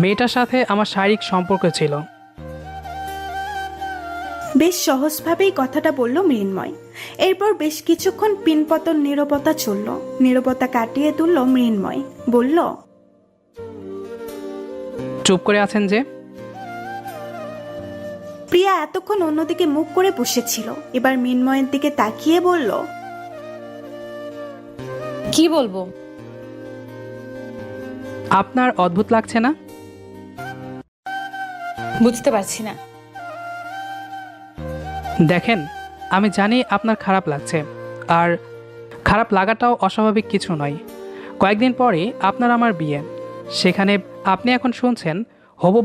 মেয়েটার সাথে আমার শারীরিক সম্পর্ক ছিল। বেশ সহজভাবেই কথাটা বলল মৃন্ময়। এরপর বেশ কিছুক্ষণ পিনপতন নীরবতা চলল। নীরবতা কাটিয়ে তুলল মৃন্ময়, বলল, চুপ করে আছেন যে? প্রিয়া এতক্ষণ অন্যদিকে মুখ করে বসেছিল, এবার মৃন্ময়ের দিকে তাকিয়ে বলল, কি বলবো? আপনার অদ্ভুত লাগছে না? বুঝতে পারছি না। দেখেন, আমি জানি আপনার খারাপ লাগছে, আর খারাপ লাগাটাও অস্বাভাবিক কিছু নয়। কয়েকদিন পরে আপনার আমার বিয়ে, সেখানে আপনি এখন শুনছেন হবু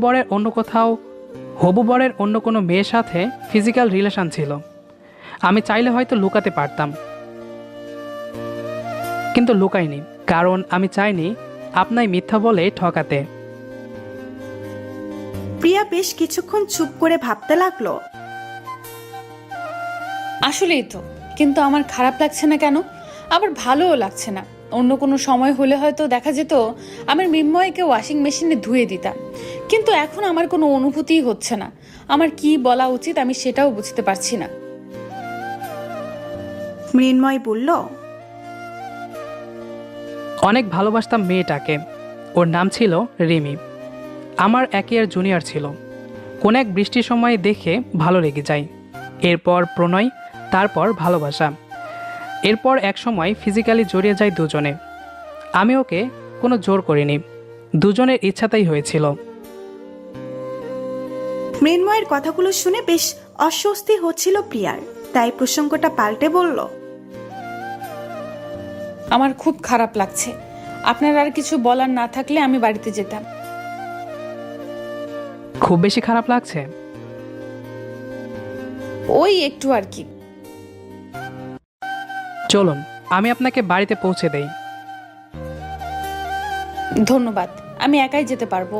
বরের অন্য কোনো মেয়ের সাথে ফিজিক্যাল রিলেশন ছিল। আমি চাইলে হয়তো লুকাতে পারতাম, কিন্তু লুকাইনি, কারণ আমি চাইনি আপনায় মিথ্যা বলে ঠকাতে। প্রিয়া বেশ কিছুক্ষণ চুপ করে ভাবতে লাগলো। আসলেই তো, কিন্তু আমার খারাপ লাগছে না কেন? আবার ভালোও লাগছে না। অন্য কোনো সময় হলে হয়তো দেখা যেত আমার মৃন্ময়কে ওয়াশিং মেশিনে ধুয়ে দিতাম, কিন্তু এখন আমার কোনো অনুভূতিই হচ্ছে না। আমার কি বলা উচিত আমি সেটাও বুঝতে পারছি না। মৃন্ময় বলল, অনেক ভালোবাসতাম মেয়েটাকে। ওর নাম ছিল রিমি। আমার 1 ইয়ার জুনিয়র ছিল। কোন এক বৃষ্টির সময় দেখে ভালো লেগে যায়, এরপর প্রণয়, তারপর ভালোবাসা, এরপর এক সময় ফিজিক্যালি জড়িয়ে যায় দুজনে। আমি ওকে কোনো জোর করিনি, দুজনের ইচ্ছাতেই হয়েছিল। মৃন্ময়ের কথাগুলো শুনে বেশ অস্বস্তি হচ্ছিল প্রিয়ার, তাই প্রসঙ্গটা পাল্টে বলল, আমার খুব খারাপ লাগছে। আপনার আর কিছু বলার না থাকলে আমি বাড়িতে যেতাম। খুব বেশি খারাপ লাগছে? ওই একটু আর কি। চলুন, আমি আপনাকে বাড়িতে পৌঁছে দেই। ধন্যবাদ, আমি একাই যেতে পারবো।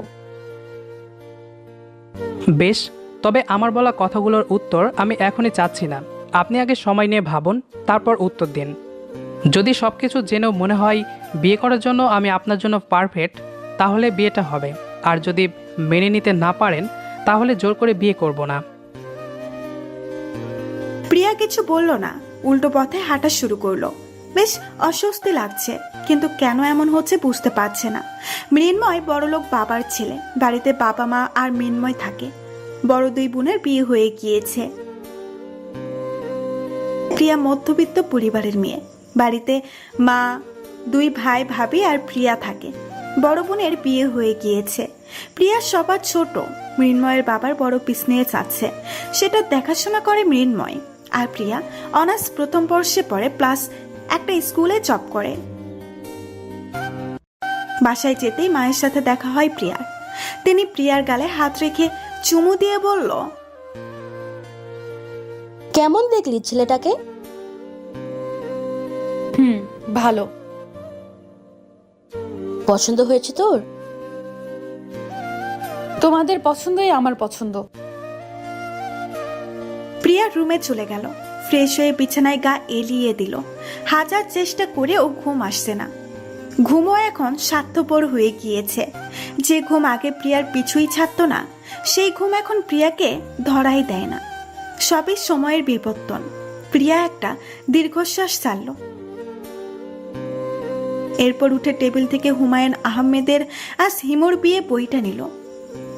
বেশ, তবে আমার বলা কথাগুলোর উত্তর আমি এখনই চাচ্ছি না। আপনি আগে সময় নিয়ে ভাবুন, তারপর উত্তর দিন। যদি সব কিছু জেনেও মনে হয় বিয়ে করার জন্য আমি আপনার জন্য পারফেক্ট, তাহলে বিয়েটা হবে। আর যদি মেনে নিতে না পারেন, তাহলে জোর করে বিয়ে করব না। প্রিয়া কিছু বলল না, উল্টো পথে হাঁটা শুরু করলো। বেশ অস্বস্তি লাগছে, কিন্তু কেন এমন হচ্ছে বুঝতে পারছে না। মৃন্ময় বড়লোক বাবার ছেলে, বাড়িতে বাবা মা আর মৃন্ময় থাকে। বড় 2 বোনের বিয়ে হয়ে গিয়েছে। প্রিয়া মধ্যবিত্ত পরিবারের মেয়ে। বাড়িতে মা, 2 ভাই ভাবি আর প্রিয়া থাকে। বড় বোনের বিয়ে হয়ে গিয়েছে। প্রিয়া সবার ছোট। মৃন্ময়ের বাবার বড় বিজনেস আছে, সেটা দেখাশোনা করে মৃন্ময়। আর প্রিয়া অনার্স প্রথম বর্ষে পড়ে, প্লাস একটা স্কুলে জব করে। বাসায় যেতেই মায়ের সাথে দেখা হয় প্রিয়ার। তিনি প্রিয়ার গালে হাত রেখে চুমু দিয়ে বলল, কেমন দেখলি ছেলেটাকে? ভালো। পছন্দ হয়েছে তোর? তোমাদের পছন্দই আমার পছন্দ। প্রিয়া রুমে চলে গেল। ফ্রেশ হয়ে বিছানায় গা এলিয়ে দিল। হাজার চেষ্টা করেও ঘুম আসছে না। ঘুমও এখন স্বার্থপর হয়ে গিয়েছে। যে ঘুম আগে প্রিয়ার পিছুই ছাড়তো না, সেই ঘুম এখন প্রিয়াকে ধরাই দেয় না। সবই সময়ের বিবর্তন। প্রিয়া একটা দীর্ঘশ্বাস ছাড়ল। এরপর উঠে টেবিল থেকে হুমায়ুন আহমেদের আজ হিমুর বিয়ে বইটা নিল।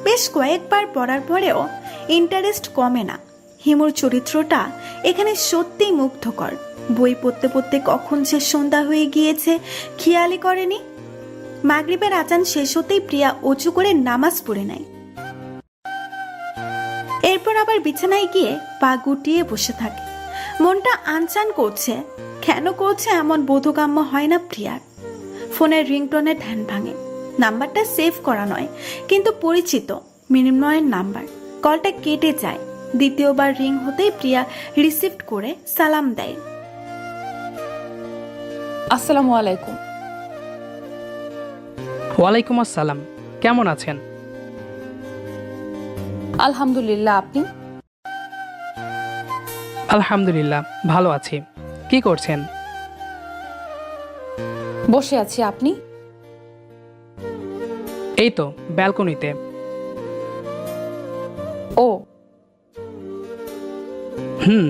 বেশ কয়েকবার পড়ার পরেও ইন্টারেস্ট কমে না। হিমুর চরিত্রটা এখানে সত্যিই মুগ্ধকর। বই পড়তে পড়তে কখন যে সন্ধ্যা হয়ে গিয়েছে খেয়ালই করেনি। মাগরিবের আজান শেষ হতেই প্রিয়া অজু করে নামাজ পড়ে নেয়। এরপর আবার বিছানায় গিয়ে পা গুটিয়ে বসে থাকে। মনটা আনচান করছে। কেন করছে এমন বোধগম্য হয় না প্রিয়ার। ফোনের রিংটোনে ধ্যান ভাঙে। নাম্বারটা সেভ করা নয়, কিন্তু পরিচিত মৃন্ময়ের নাম্বার। কলটা কেটে যায়। দ্বিতীয়বার রিং হতেই প্রিয়া রিসিভ করে সালাম দেয়। আসসালামু আলাইকুম। ওয়ালাইকুম আসসালাম। কেমন আছেন? আলহামদুলিল্লাহ, আপনি? আলহামদুলিল্লাহ, ভালো আছি। কি করছেন? বসে আছি, আপনি? এই তো ব্যালকনিতে। ও, হুম।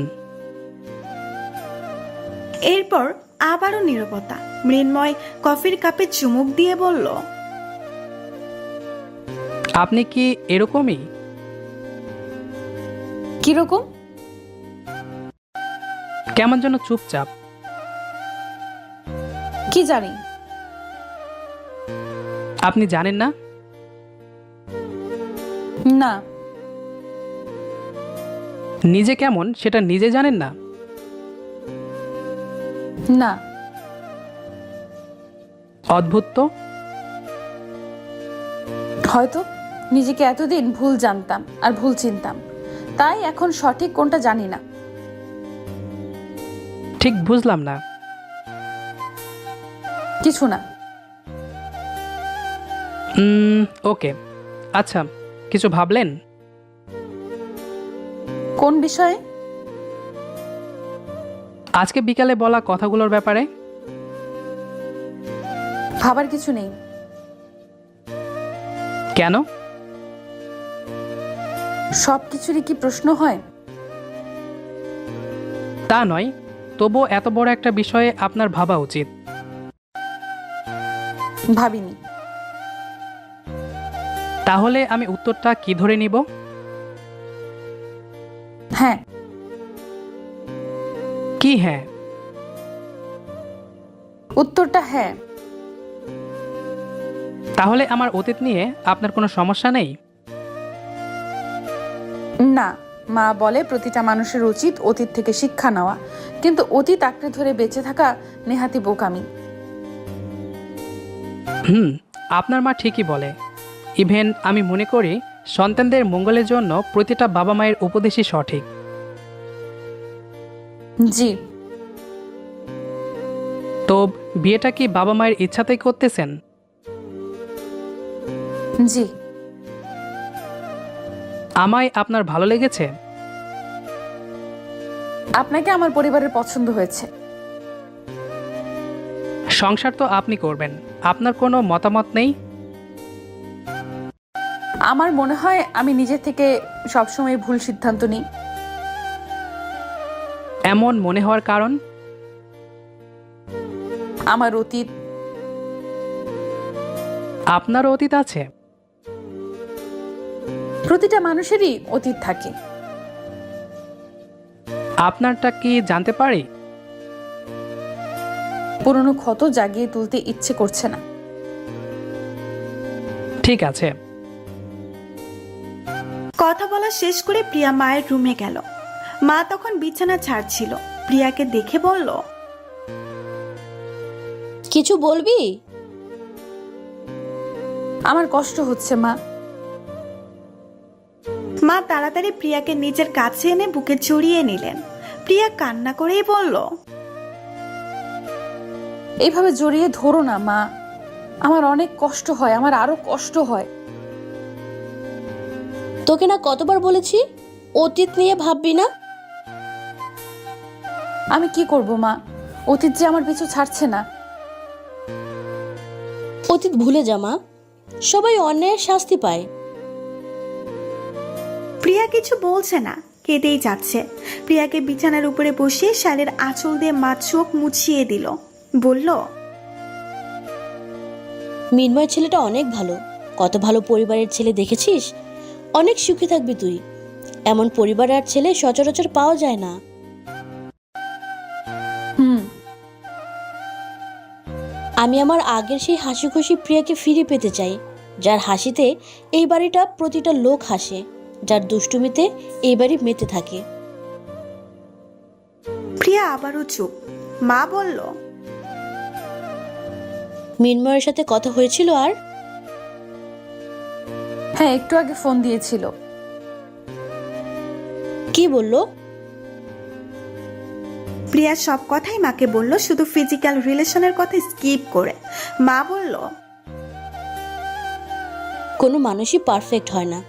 এরপর আবারও নীরবতা। মৃন্ময় কফির কাপে চুমুক দিয়ে বলল, আপনি কি এরকমই? কিরকম? কেমন যেন চুপচাপ। কি জানি। আপনি জানেন না? না। নিজে কেমন সেটা নিজে জানেন না? না। অদ্ভুত তো। হয়তো নিজেকে এতদিন ভুল জানতাম আর ভুল চিনতাম, তাই এখন সঠিক কোনটা জানি না। ঠিক বুঝলাম না। কিছু না। ওকে, আচ্ছা, কিছু ভাবলেন? কোন বিষয়ে? আজকে বিকালে বলা কথাগুলোর ব্যাপারে। ভাবার কিছু নেই। কেন? সব কিছুরই কি প্রশ্ন হয়? তা নয়, তবুও এত বড় একটা বিষয়ে আপনার ভাবা উচিত। ভাবিনি। তাহলে আমি উত্তরটা কি ধরে নিব? হ্যাঁ। কি হ্যাঁ? উত্তরটা হ্যাঁ। তাহলে আমার অতীত নিয়ে আপনার কোনো সমস্যা নেই? না, মা বলে প্রতিটা মানুষের উচিত অতীত থেকে শিক্ষা নেওয়া, কিন্তু অতীত আঁকড়ে ধরে বেঁচে থাকা নেহাতি বোকামি। আপনার মা ঠিকই বলে। ইভেন আমি মনে করি সন্তানদের মঙ্গলের জন্য প্রতিটা বাবা মায়ের উপদেশই সঠিক। জি। তো বিয়েটা কি বাবা মায়ের ইচ্ছাতেই করতেছেন? জি। আমায় আপনার ভালো লেগেছে? আপনাকে আমার পরিবারের পছন্দ হয়েছে। সংসার তো আপনি করবেন, আপনার কোনো মতামত নেই? আমার মনে হয় আমি নিজে থেকে সবসময় ভুল সিদ্ধান্ত নিই। এমন মনে হওয়ার কারণ? আমার অতীত। আপনারও অতীত আছে? প্রতিটা মানুষেরই অতীত থাকে। আপনারটা কি জানতে পারি? পুরনো ক্ষত জাগিয়ে তুলতে ইচ্ছে করছে না। ঠিক আছে। কথা বলা শেষ করে প্রিয়া মায়ের রুমে গেল। মা তখন বিছানা ছাড়ছিল। প্রিয়াকে দেখে বলল, কিছু বলবি? আমার কষ্ট হচ্ছে মা। মা তাড়াতাড়ি প্রিয়াকে নিজের কাছে এনে বুকে জড়িয়ে নিলেন। প্রিয়া কান্না করেই বলল, এইভাবে জড়িয়ে ধরো না মা, আমার অনেক কষ্ট হয়, আমার আরো কষ্ট হয়। তোকে না কতবার বলেছি অতীত নিয়ে ভাববি না? আমি কি করব মা, অতীত যে আমার পিছু ছাড়ছে না। অতীত ভুলে যা মা, সবাই অন্যায়ের শাস্তি পায়। প্রিয়া কিছু বলছে না, কেঁদেই যাচ্ছে। প্রিয়াকে বিছানার উপরে বসিয়ে শালের আঁচল দিয়ে মা চোখ মুছিয়ে দিল। বলল, মৃন্ময় ছেলেটা অনেক ভালো, কত ভালো পরিবারের ছেলে দেখেছিস? অনেক সুখী থাকবি তুই। এমন পরিবার আর ছেলে সচরাচর পাওয়া যায় না। আমি আমার আগের সেই হাসি খুশি প্রিয়াকে ফিরে পেতে চাই, যার হাসিতে এই বাড়িটা প্রতিটা লোক হাসে, যার দুষ্টুমিতে এই বাড়ি মেতে থাকে। প্রিয়া আবারও চুপ। মা বলল, মৃন্ময়ের সাথে কথা হয়েছিল? আর হ্যাঁ, একটু আগে ফোন দিয়েছিল। কি বলল? প্রিয়া সব কথাই মাকে বলল, শুধু ফিজিক্যাল রিলেশনের কথা স্কিপ করে। মা বলল, কোনো মানুষই পারফেক্ট হয় না,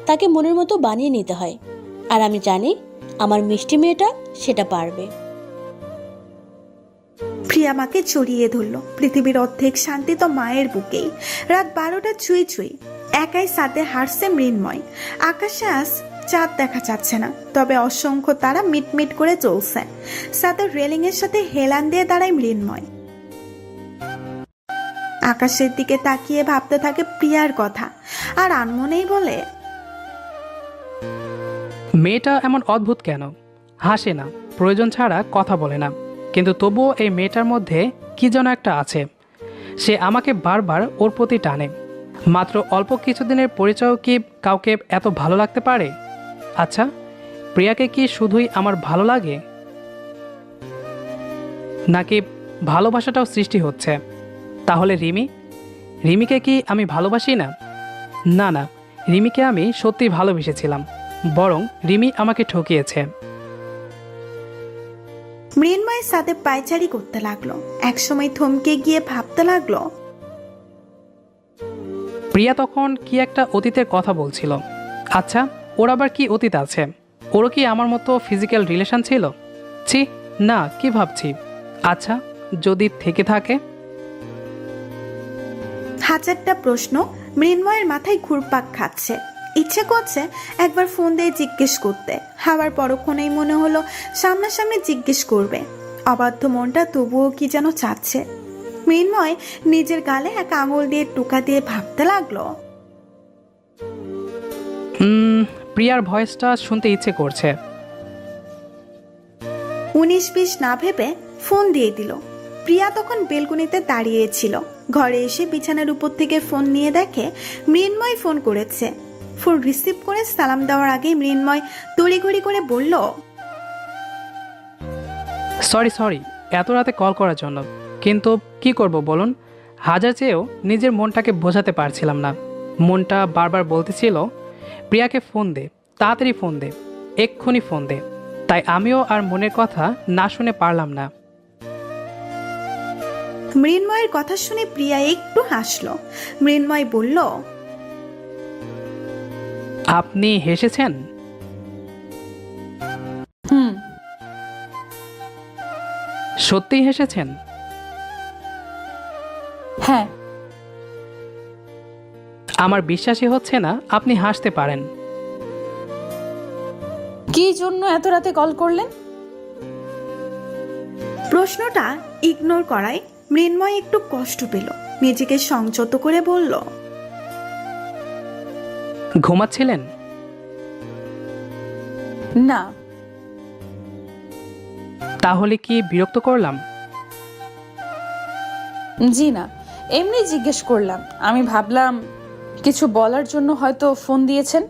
তাকে মনের মতো বানিয়ে নিতে হয়। আর আমি জানি আমার মিষ্টি মেয়েটা সেটা পারবে। প্রিয়া মাকে জড়িয়ে ধরল। পৃথিবীর অর্ধেক শান্তি তো মায়ের বুকেই। রাত 12টা ছুঁই ছুঁই, একাই সাথে হারছে মৃন্ময়। আকাশে আজ চাঁদ দেখা যাচ্ছে না, তবে অসংখ্য তারা মিটমিট করে চলছে। সাথে রেলিং এর সাথে হেলান দিয়ে দাঁড়ায় মৃন্ময়। আকাশের দিকে তাকিয়ে ভাবতে থাকে প্রিয়ার কথা, আর আনমনেই বলে, মেয়েটা এমন অদ্ভুত কেন? হাসে না, প্রয়োজন ছাড়া কথা বলে না, কিন্তু তবুও এই মেয়েটার মধ্যে কি যেন একটা আছে। সে আমাকে বারবার ওর প্রতি টানে। মাত্র অল্প কিছুদিনের পরিচয়ও কি কাউকে এত ভালো লাগতে পারে? আচ্ছা, প্রিয়াকে কি শুধুই আমার ভালো লাগে, নাকি ভালোবাসাটাও সৃষ্টি হচ্ছে? তাহলে রিমিকে কি আমি ভালোবাসি না? না না, রিমিকে আমি সত্যি ভালোবেসেছিলাম, বরং রিমি আমাকে ঠকিয়েছে। মৃন্ময়ের সাথে পায়চারি করতে লাগলো। একসময় থমকে গিয়ে ভাবতে লাগলো, প্রিয়া তখন কি একটা অতীতের কথা বলছিল। আচ্ছা, ওর আবার কি অতীত আছে? ওরও কি আমার মতো ফিজিক্যাল রিলেশন ছিল? ছি, না, কি ভাবছি? আচ্ছা, যদি থেকে থাকে? হাজারটা প্রশ্ন মৃন্ময়ের মাথায় ঘুরপাক খাচ্ছে। ইচ্ছে করছে একবার ফোন দিয়ে জিজ্ঞেস করতে, আবার পরক্ষণেই মনে হলো সামনাসামনি জিজ্ঞেস করবে। অবাধ্য মনটা তবুও কি যেন চাচ্ছে। মৃন্ময় নিজের গালে এক আঙুল দিয়ে টোকা দিয়ে ভাবতে লাগলো, প্রিয়ার ভয়েসটা শুনতে ইচ্ছে করছে। 19-20 না ভেবে ফোন দিয়ে দিল। প্রিয়া তখন বেলকনিতে দাঁড়িয়েছিল। ঘরে এসে বিছানার উপর থেকে ফোন নিয়ে দেখে মৃন্ময় ফোন করেছে। ফোন রিসিভ করে সালাম দেওয়ার আগেই মৃন্ময় তড়িঘড়ি করে বলল, সরি এত রাতে কল করার জন্য, কিন্তু কি করব বলুন? হাজার চেয়েও নিজের মনটাকে বোঝাতে পারছিলাম না। মনটা বারবার বলতেছিল, প্রিয়াকে ফোন দে, তাড়াতাড়ি ফোন দে, এক্ষুনি ফোন দে। তাই আমিও আর মনের কথা না শুনে পারলাম না। মৃন্ময়ের কথা শুনে প্রিয়া একটু হাসলো। মৃন্ময় বলল, আপনি হেসেছেন? হুম। সত্যিই হেসেছেন? হ্যাঁ। আমার বিশ্বাসই হচ্ছে না আপনি হাসতে পারেন। কি জন্য এত রাতে কল করলেন? প্রশ্নটা ইগনোর করায় মৃন্ময় একটু কষ্ট পেল। নিজেকে সংযত করে বলল, ঘুমাচ্ছিলেন? না। তাহলে কি বিরক্ত করলাম? জি না, এমনি জিজ্ঞেস করলাম। আমি ভাবলাম কিছু বলার জন্য হয়তো ফোন দিয়েছেন।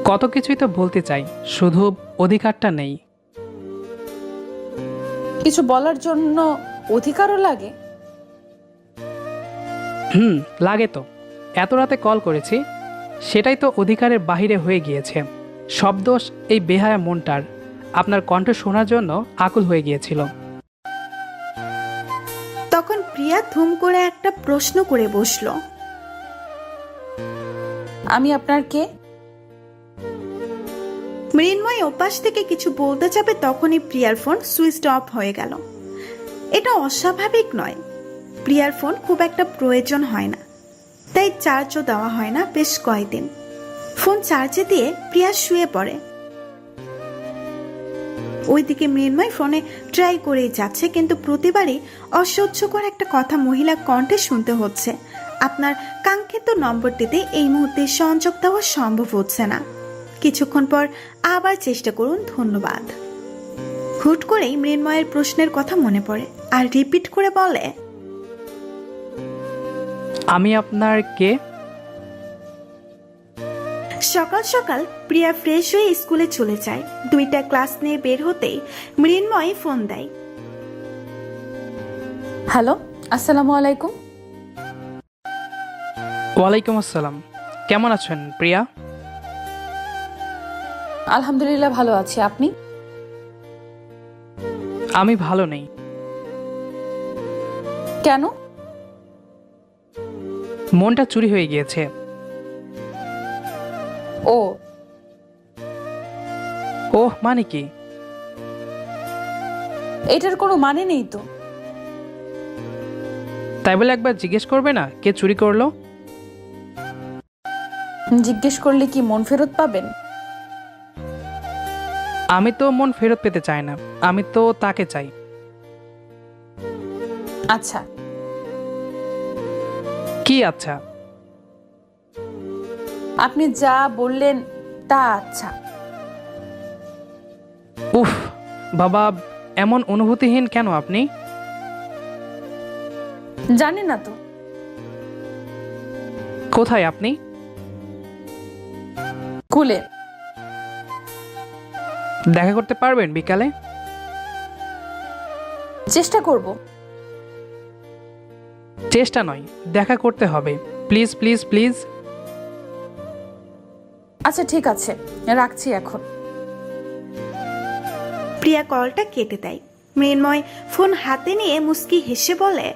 কত কিছুই তো বলতে চাই, শুধু অধিকারটা নেই। কিছু বলার জন্য অধিকারও লাগে? লাগে তো। এত রাতে কল করেছি, সেটাই তো অধিকারের বাহিরে হয়ে গিয়েছে। সব দোষ এই বেহায়া মনটার। আপনার কণ্ঠ শোনার জন্য আকুল হয়ে গিয়েছিল। তখন প্রিয়া ধুম করে একটা প্রশ্ন করে বসলো, আমি আপনার কে? মৃন্ময় ওপাশ থেকে কিছু বলতে যাবে, তখনই প্রিয়ার ফোন সুইচ অফ হয়ে গেল। এটা অস্বাভাবিক নয়, প্রিয়ার ফোন খুব একটা প্রয়োজন হয় না, তাই চার্জও দেওয়া হয় না বেশ কয়েকদিন। ফোন চার্জে দিয়ে প্রিয়া শুয়ে পড়ে। ওইদিকে মৃন্ময় ফোনে ট্রাই করেই যাচ্ছে, কিন্তু প্রতিবারই অসহ্যকর একটা কথা মহিলা কণ্ঠে শুনতে হচ্ছে, আপনার কাঙ্ক্ষিত নম্বরটিতে এই মুহূর্তে সংযোগ দেওয়া সম্ভব হচ্ছে না, কিছুক্ষণ পর আবার চেষ্টা করুন, ধন্যবাদ। হুট করেই মৃন্ময়ের প্রশ্নের কথা মনে পড়ে আর রিপিট করে বলে, আমি আপনার কে? সকাল সকাল প্রিয়া ফ্রেশ হয়ে স্কুলে চলে যায়। 2টা ক্লাস নিয়ে বের হতেই মৃন্ময় ফোন দেয়। হ্যালো, আসসালামু আলাইকুম। ওয়ালাইকুম আসসালাম। কেমন আছেন প্রিয়া? আলহামদুলিল্লাহ ভালো আছি, আপনি? আমি ভালো নেই। কেন? মনটা চুরি হয়ে গিয়েছে। ও, ওহ, মানে কি? এটার কোনো মানে নেই তো। তাই বলে একবার জিজ্ঞেস করবে না কে চুরি করলো? জিজ্ঞেস করলে কি মন ফেরত পাবেন? আমি তো মন ফেরত পেতে চাই না, আমি তো তাকে চাই। আচ্ছা, কি আচ্ছা? আপনি যা বললেন তা আচ্ছা। উফ বাবা, এমন অনুভূতিহীন কেন আপনি? জানি না তো। কোথায় আপনি? কুলে। দেখা করতে পারবেন বিকালে? চেষ্টা করব। চেষ্টা নয়, দেখা করতে হবে। Please please please. আচ্ছা ঠিক আছে, রাখছি এখন। প্রিয়া কলটা কেটে দেয়। মৃন্ময় ফোন হাতে নিয়ে মুস্কি হেসে বলে,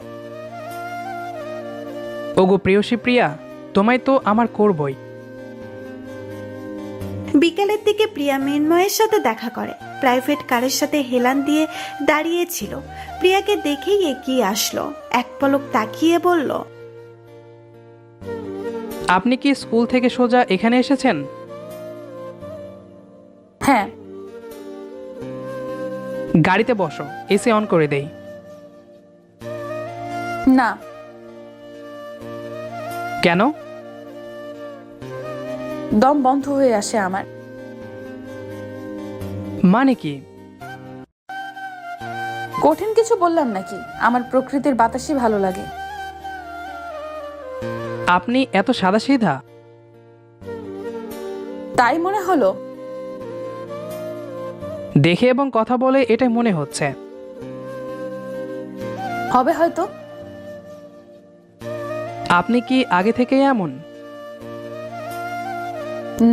ওগো প্রেয়সী প্রিয়া, তোমায় তো আমার করবই। বিকেলের দিকে প্রিয়া মৃন্ময়ের সাথে দেখা করে। প্রাইভেট কারের সাথে হেলান দিয়ে দাঁড়িয়েছিল। প্রিয়াকে দেখেই এগিয়ে আসলো, এক পলক তাকিয়ে বলল, আপনি কি স্কুল থেকে সোজা এখানে এসেছেন? হ্যাঁ। গাড়িতে বসো, এসি অন করে দেই। না। কেন? দম বন্ধ হয়ে আসে আমার। মানে কি? কঠিন কিছু বললাম নাকি? আমার প্রকৃতির বাতাসই ভালো লাগে। আপনি এত সাদাসিধা? তাই মনে হলো? দেখে এবং কথা বলে এটাই মনে হচ্ছে। হবে হয়তো। আপনি কি আগে থেকেই এমন?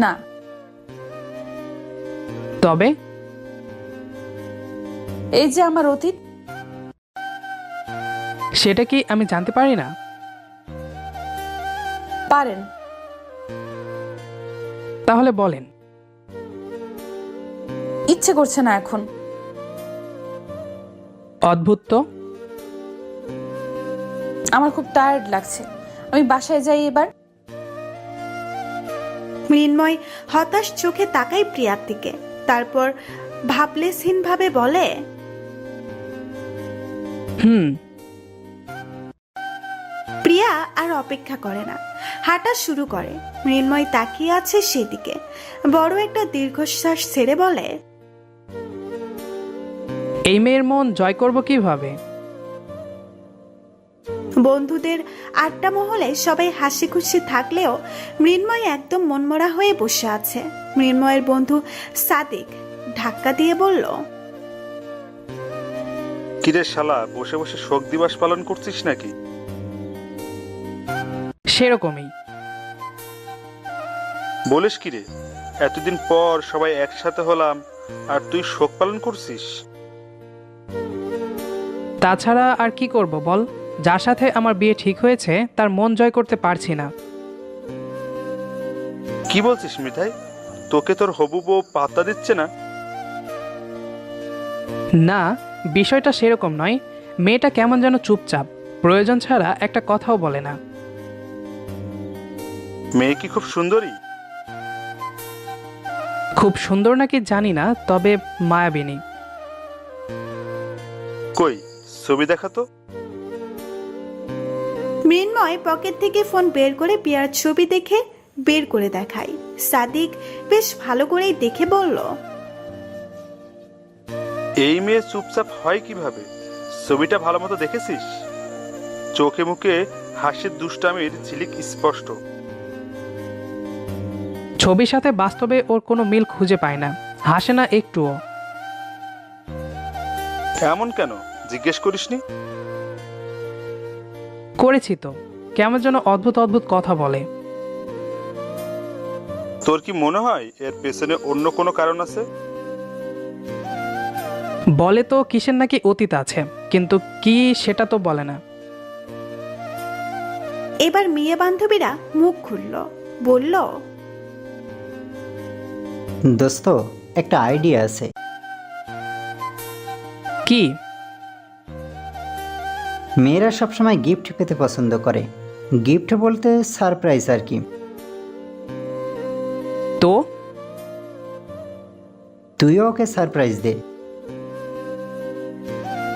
না। তবে এই যে আমার অতীত। সেটা কি আমি জানতে পারি না? পারেন। তাহলে বলেন। ইচ্ছে করছে না এখন। অদ্ভুত তো। আমার খুব টায়ার্ড লাগছে, আমি বাসায় যাই এবার। মৃন্ময় হতাশ চোখে তাকায় প্রিয়ার দিকে, তারপর ভাবলেশহীন ভাবে বলে, হুম। প্রিয়া আর অপেক্ষা করে না, হাঁটা শুরু করে। মৃন্ময় তাকিয়ে আছে সেদিকে, বড় একটা দীর্ঘশ্বাস ছেড়ে বলে, এই মেয়ের মন জয় করব কিভাবে? বন্ধুদের আড্ডা মহলে সবাই হাসি খুশি থাকলেও মৃন্ময় একদম মনমরা হয়ে বসে আছে। মৃন্ময়ের বন্ধু সাদিক ধাক্কা দিয়ে বলল, কিরে শালা, বসে বসে শোক দিবস পালন করছিস নাকি? সেরকমই। বলিস কিরে, এতদিন পর সবাই একসাথে হলাম আর তুই শোক পালন করছিস? তাছাড়া আর কি করব বল? যার সাথে আমার বিয়ে ঠিক হয়েছে তার মন জয় করতে পারছি না। কি বলছিস মিঠাই? তোকে তোর হবু বউ পাত্তা দিচ্ছে না? না, বিষয়টা সেরকম নয়। মেয়েটা কেমন যেন চুপচাপ, প্রয়োজন ছাড়া একটা কথাও বলে না। মেয়ে কি খুব সুন্দরী? খুব সুন্দর নাকি জানি না, তবে মায়াবিনী। কই ছবি দেখাতো। মৃন্ময় পকেট থেকে ফোন বের করে প্রিয়ার ছবি দেখে বের করে দেখায়। সাদিক বেশ ভালো করেই দেখে বলল, এই মেয়ে চুপচাপ হয় কিভাবে? ছবিটা ভালো মতো দেখেছিস? চোখে মুখে হাসির দুষ্টামির ঝিলিক স্পষ্ট। ছবির সাথে বাস্তবে ওর কোনো মিল খুঁজে পায় না, হাসে না একটুও। এমন কেন জিজ্ঞেস করিসনি? করেছি তো, কেমন যেন অদ্ভুত অদ্ভুত কথা বলে। তোর কি মনে হয় এর পেছনে অন্য কোনো কারণ আছে? বলে তো কিসের নাকি অতীত আছে, কিন্তু কি সেটা তো বলে না। এবার মেয়ে বান্ধবীরা মুখ খুলল, বলল, দোস্ত, একটা আইডিয়া আছে। কি কি? মেয়েরা সবসময় গিফট পেতে পছন্দ করে। গিফট বলতে সারপ্রাইজ আর কি। তো তুইও ওকে সারপ্রাইজ দে।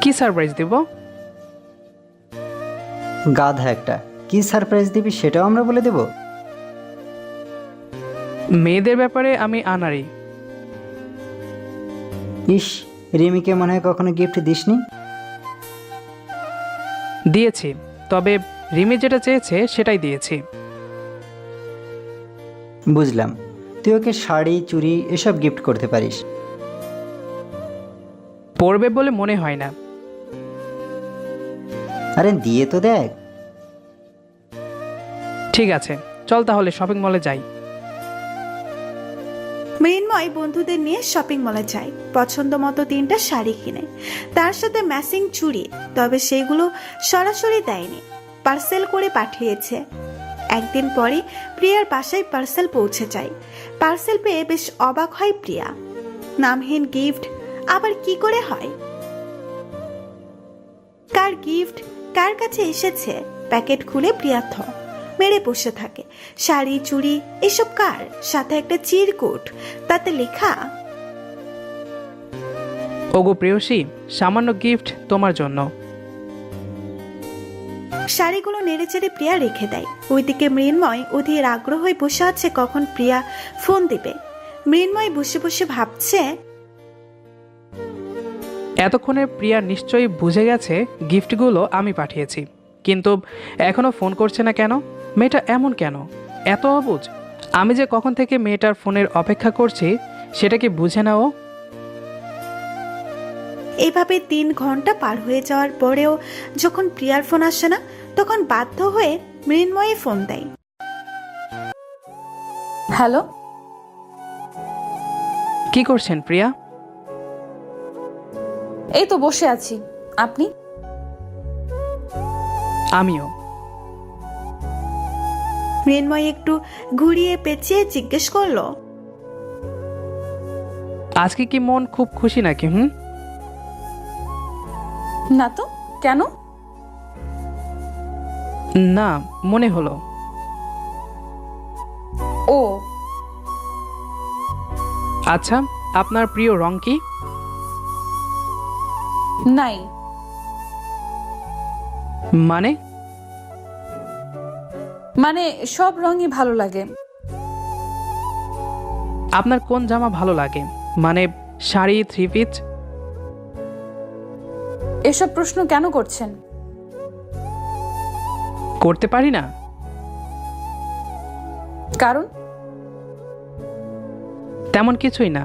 কি সারপ্রাইজ দেব? গাধা একটা, কি সারপ্রাইজ দিবি সেটাও আমরা বলে দেব? মেয়েদের ব্যাপারে আমি আনাড়ি। ইস, রিমিকে মনে হয় কখনো গিফট দিসনি। দিয়েছি, তবে রিমি যেটা চেয়েছে সেটাই দিয়েছি। বুঝলাম, তুই ওকে শাড়ি চুড়ি এসব গিফট করতে পারিস। পড়বে বলে মনে হয় না। আরে দিয়ে তো দেখ। ঠিক আছে, চল তাহলে শপিং মলে যাই। মৃন্ময় বন্ধুদের নিয়ে শপিং মলে যায়, পছন্দ মতো 3টা শাড়ি কিনে, তার সাথে ম্যাচিং চুড়ি। তবে সেগুলো সরাসরি দেয়নি, পার্সেল করে পাঠিয়েছে। একদিন পরে প্রিয়ার বাসায় পার্সেল পৌঁছে যায়। পার্সেল পেয়ে বেশ অবাক হয় প্রিয়া। নামহীন গিফট আবার কি করে হয়? কার গিফট কার কাছে এসেছে? প্যাকেট খুলে প্রিয়া মেরে বসে থাকে। শাড়ি চুড়ি এসব কার? সাথে একটা চিরকুট, তাতে লেখা, ওগো প্রেয়সী, সামান্য গিফট তোমার জন্য। শাড়িগুলো নেড়ে চেড়ে প্রিয়া রেখে দেয়। ওইদিকে মৃন্ময় অধীর আগ্রহ হয়ে বসে আছে কখন প্রিয়া ফোন দিবে। মৃন্ময় বসে বসে ভাবছে, এতক্ষণে প্রিয়া নিশ্চয়ই বুঝে গেছে গিফটগুলো আমি পাঠিয়েছি, কিন্তু এখনো ফোন করছে না কেন? মেয়েটা এমন কেন, এত অবুঝ? আমি যে কখন থেকে মেয়েটার ফোনের অপেক্ষা করছি সেটা কি বুঝে না ও? এভাবে 3 ঘন্টা পার হয়ে যাওয়ার পরেও যখন প্রিয়ার ফোন আসে না, তখন বাধ্য হয়ে মৃন্ময়ে ফোন দেয়। হ্যালো, কি করছেন প্রিয়া? এই তো বসে আছি। আপনি? আমিও। মৃন্ময় একটু ঘুরিয়ে পেঁচিয়ে জিজ্ঞেস করলো, আজকে কি মন খুব খুশি নাকি? না তো, কেন? না, মনে হলো। ও আচ্ছা, আপনার প্রিয় রং কি? নাই। মানে? মানে সব রঙই ভালো লাগে। আপনার কোন জামা ভালো লাগে? মানে শাড়ি, 3 পিস? এসব প্রশ্ন কেন করছেন? করতে পারি না। কারণ? তেমন কিছুই না।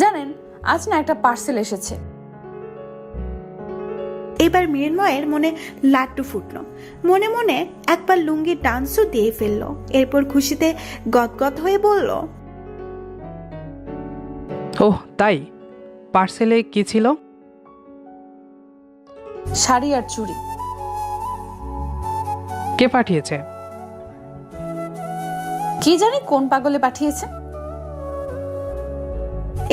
জানেন, আজ না একটা পার্সেল এসেছে। এবার মৃন্ময়ের মনে লাড্ডু ফুটলো। মনে মনে একবার লুঙ্গির ডান্সও দিয়ে ফেললো। এরপর খুশিতে গদগদ হয়ে বলল, ওহ তাই? পার্সেলে কি ছিল? শাড়ি আর চুড়ি। কে পাঠিয়েছে? কি জানি কোন পাগলে পাঠিয়েছে।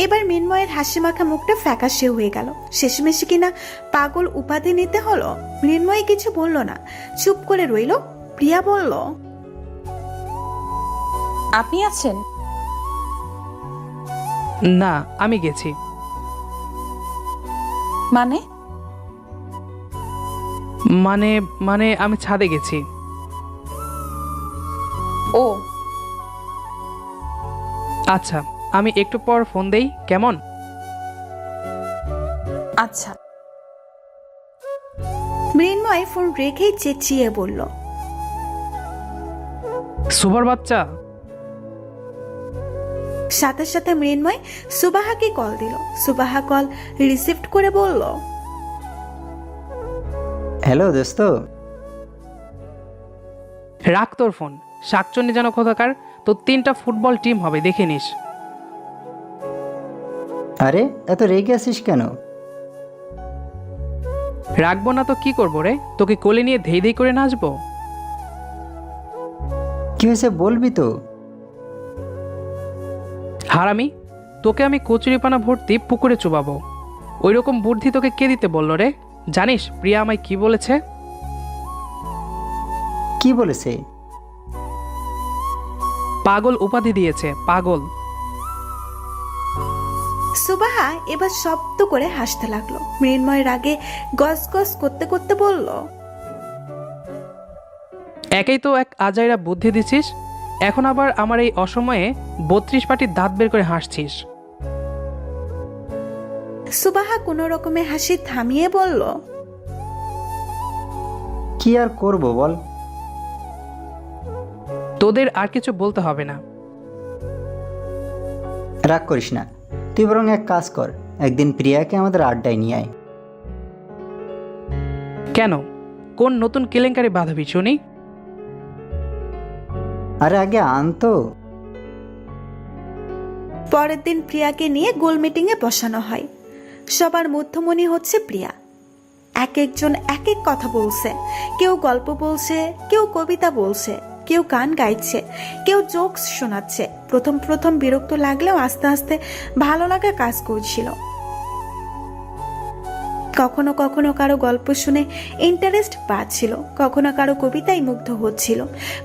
এবার মৃন্ময়ের হাসি মাখা মুখটা ফ্যাকাশে হয়ে গেল। শেষমেশে কিনা পাগল উপাধি নিতে হলো। মৃন্ময় কিছু বলল না, চুপ করে রইল। প্রিয়া বলল, আপনি আছেন? না, আমি গেছি। মানে? মানে মানে আমি ছাদে গেছি। ও আচ্ছা, আমি একটু পর ফোন দেই, কেমন? আচ্ছা। মৃন্ময় ফোন রেখেই চেঁচিয়ে বলল, সুভার বাচ্চা। সাথে সাথে মৃন্ময় সুবাহাকে কল দিল। সুবাহা কল রিসিভ করে বলল, হ্যালো দোস্ত। রাখ তোর ফোন, শাকচন্নি যেন কোথাকার। তো 3টা ফুটবল টিম হবে, দেখে নিস। আরে এত রেগে আছিস কেন? রাখবো না তো কি করবো রে? তোকে কোলে নিয়ে ধেই ধেই করে নাচবো? কি হয়েছে বলবি তো? হারামি, তোকে আমি কচুরিপানা ভর্তি পুকুরে চুবাবো। ওই রকম বুদ্ধি তোকে কে দিতে বললো রে? জানিস প্রিয়া আমায় কি বলেছে? কি বলেছে? পাগল উপাধি দিয়েছে, পাগল। সুবাহা এবার শব্দ করে হাসতে লাগলো। মৃন্ময় রাগে গস গস করতে করতে বলল, একেই তো এক আজাইরা বুদ্ধি দিছিস, এখন আবার আমার এই অসময়ে 32 পাটির দাঁত বের করে হাসছিস। সুবাহা কোনো রকমে হাসি থামিয়ে বলল, কি আর করব বল? তোদের আর কিছু বলতে হবে না। রাগ করিস না, তুই বরং এক কাজ কর, একদিন প্রিয়াকে আমাদের আড্ডায় নিয়ে আয়। কেন? কোন নতুন কেলেঙ্কারি বাঁধাবি শুনি? আরে আগে আনতো। পরের দিন প্রিয়াকে নিয়ে গোল মিটিংয়ে বসানো হয়। সবার মধ্যমণি হচ্ছে প্রিয়া। এক একজন এক এক কথা বলছে, কেউ গল্প বলছে, কেউ কবিতা বলছে, কেউ গান গাইছে, কেউ জোকস শোনাচ্ছে। প্রথম প্রথম বিরক্ত লাগলেও আস্তে আস্তে ভালো লাগা কাজ করছিল। কখনো কখনো কারো গল্প শুনে ইন্টারেস্ট পাচ্ছিল, কখনো কারো কবিতায় মুগ্ধ হচ্ছিল,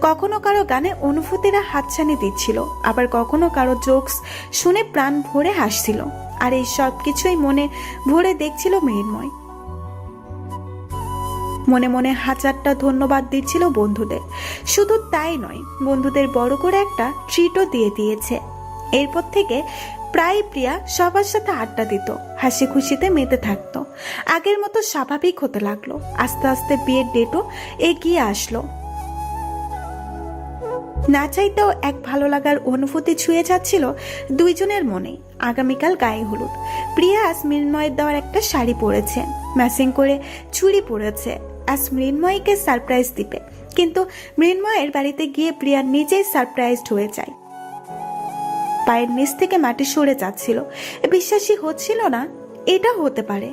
কখনো কারো গানে অনুভূতিরা হাতছানি দিচ্ছিল, আবার কখনো কারো জোকস শুনে প্রাণ ভরে হাসছিল। আর এই সব কিছুই মনে ভরে দেখছিল মৃন্ময়। মনে মনে হাজারটা ধন্যবাদ দিচ্ছিল বন্ধুদের। শুধু তাই নয়, বন্ধুদের বড় করে একটা ট্রিটও দিয়ে দিয়েছে। এরপর থেকে প্রায় প্রিয়া সবার সাথে আড্ডা দিত, হাসি খুশিতে মেতে থাকতো। আগের মতো স্বাভাবিক হতে লাগলো। আস্তে আস্তে বিয়ের ডেটও এগিয়ে আসলো। না চাইতেও এক ভালো লাগার অনুভূতি ছুঁয়ে যাচ্ছিল দুইজনের মনে। আগামীকাল গায়ে হলুদ। প্রিয়া আজ মৃন্ময়ের দেওয়ার একটা শাড়ি পরেছে, ম্যাচিং করে চুড়ি পরেছে। আজ মৃন্ময়কে সারপ্রাইজ দিবে, কিন্তু মৃন্ময়ের বাড়িতে গিয়ে প্রিয়া নিজেই সারপ্রাইজড হয়ে যায়। পায়ের নিচ থেকে মাটি সরে যাচ্ছিল। বিশ্বাসই হচ্ছিল না এটা হতে পারে।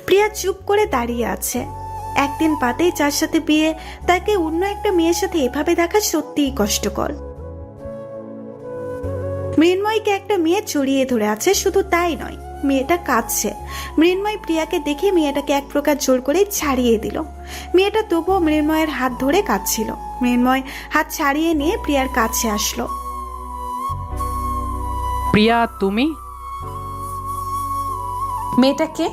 প্রিয়া চুপ করে দাঁড়িয়ে আছে। একদিন পাতেই যার সাথে বিয়ে, তাকে অন্য একটা মেয়ের সাথে এভাবে দেখা সত্যিই কষ্টকর। মৃন্ময়কে একটা মেয়ে জড়িয়ে ধরে আছে, শুধু তাই নয়, মেয়েটা কাঁদছে। মৃন্ময় প্রিয়াকে দেখে মেয়েটাকে এক প্রকার জোর করে ছাড়িয়ে দিল। মেয়েটা তবুও মৃন্ময়ের হাত ধরে কাঁদছিল। মৃন্ময় হাত ছাড়িয়ে নিয়ে প্রিয়ার কাছে আসলো। প্রিয়া, তুমি? মেয়েটাকে?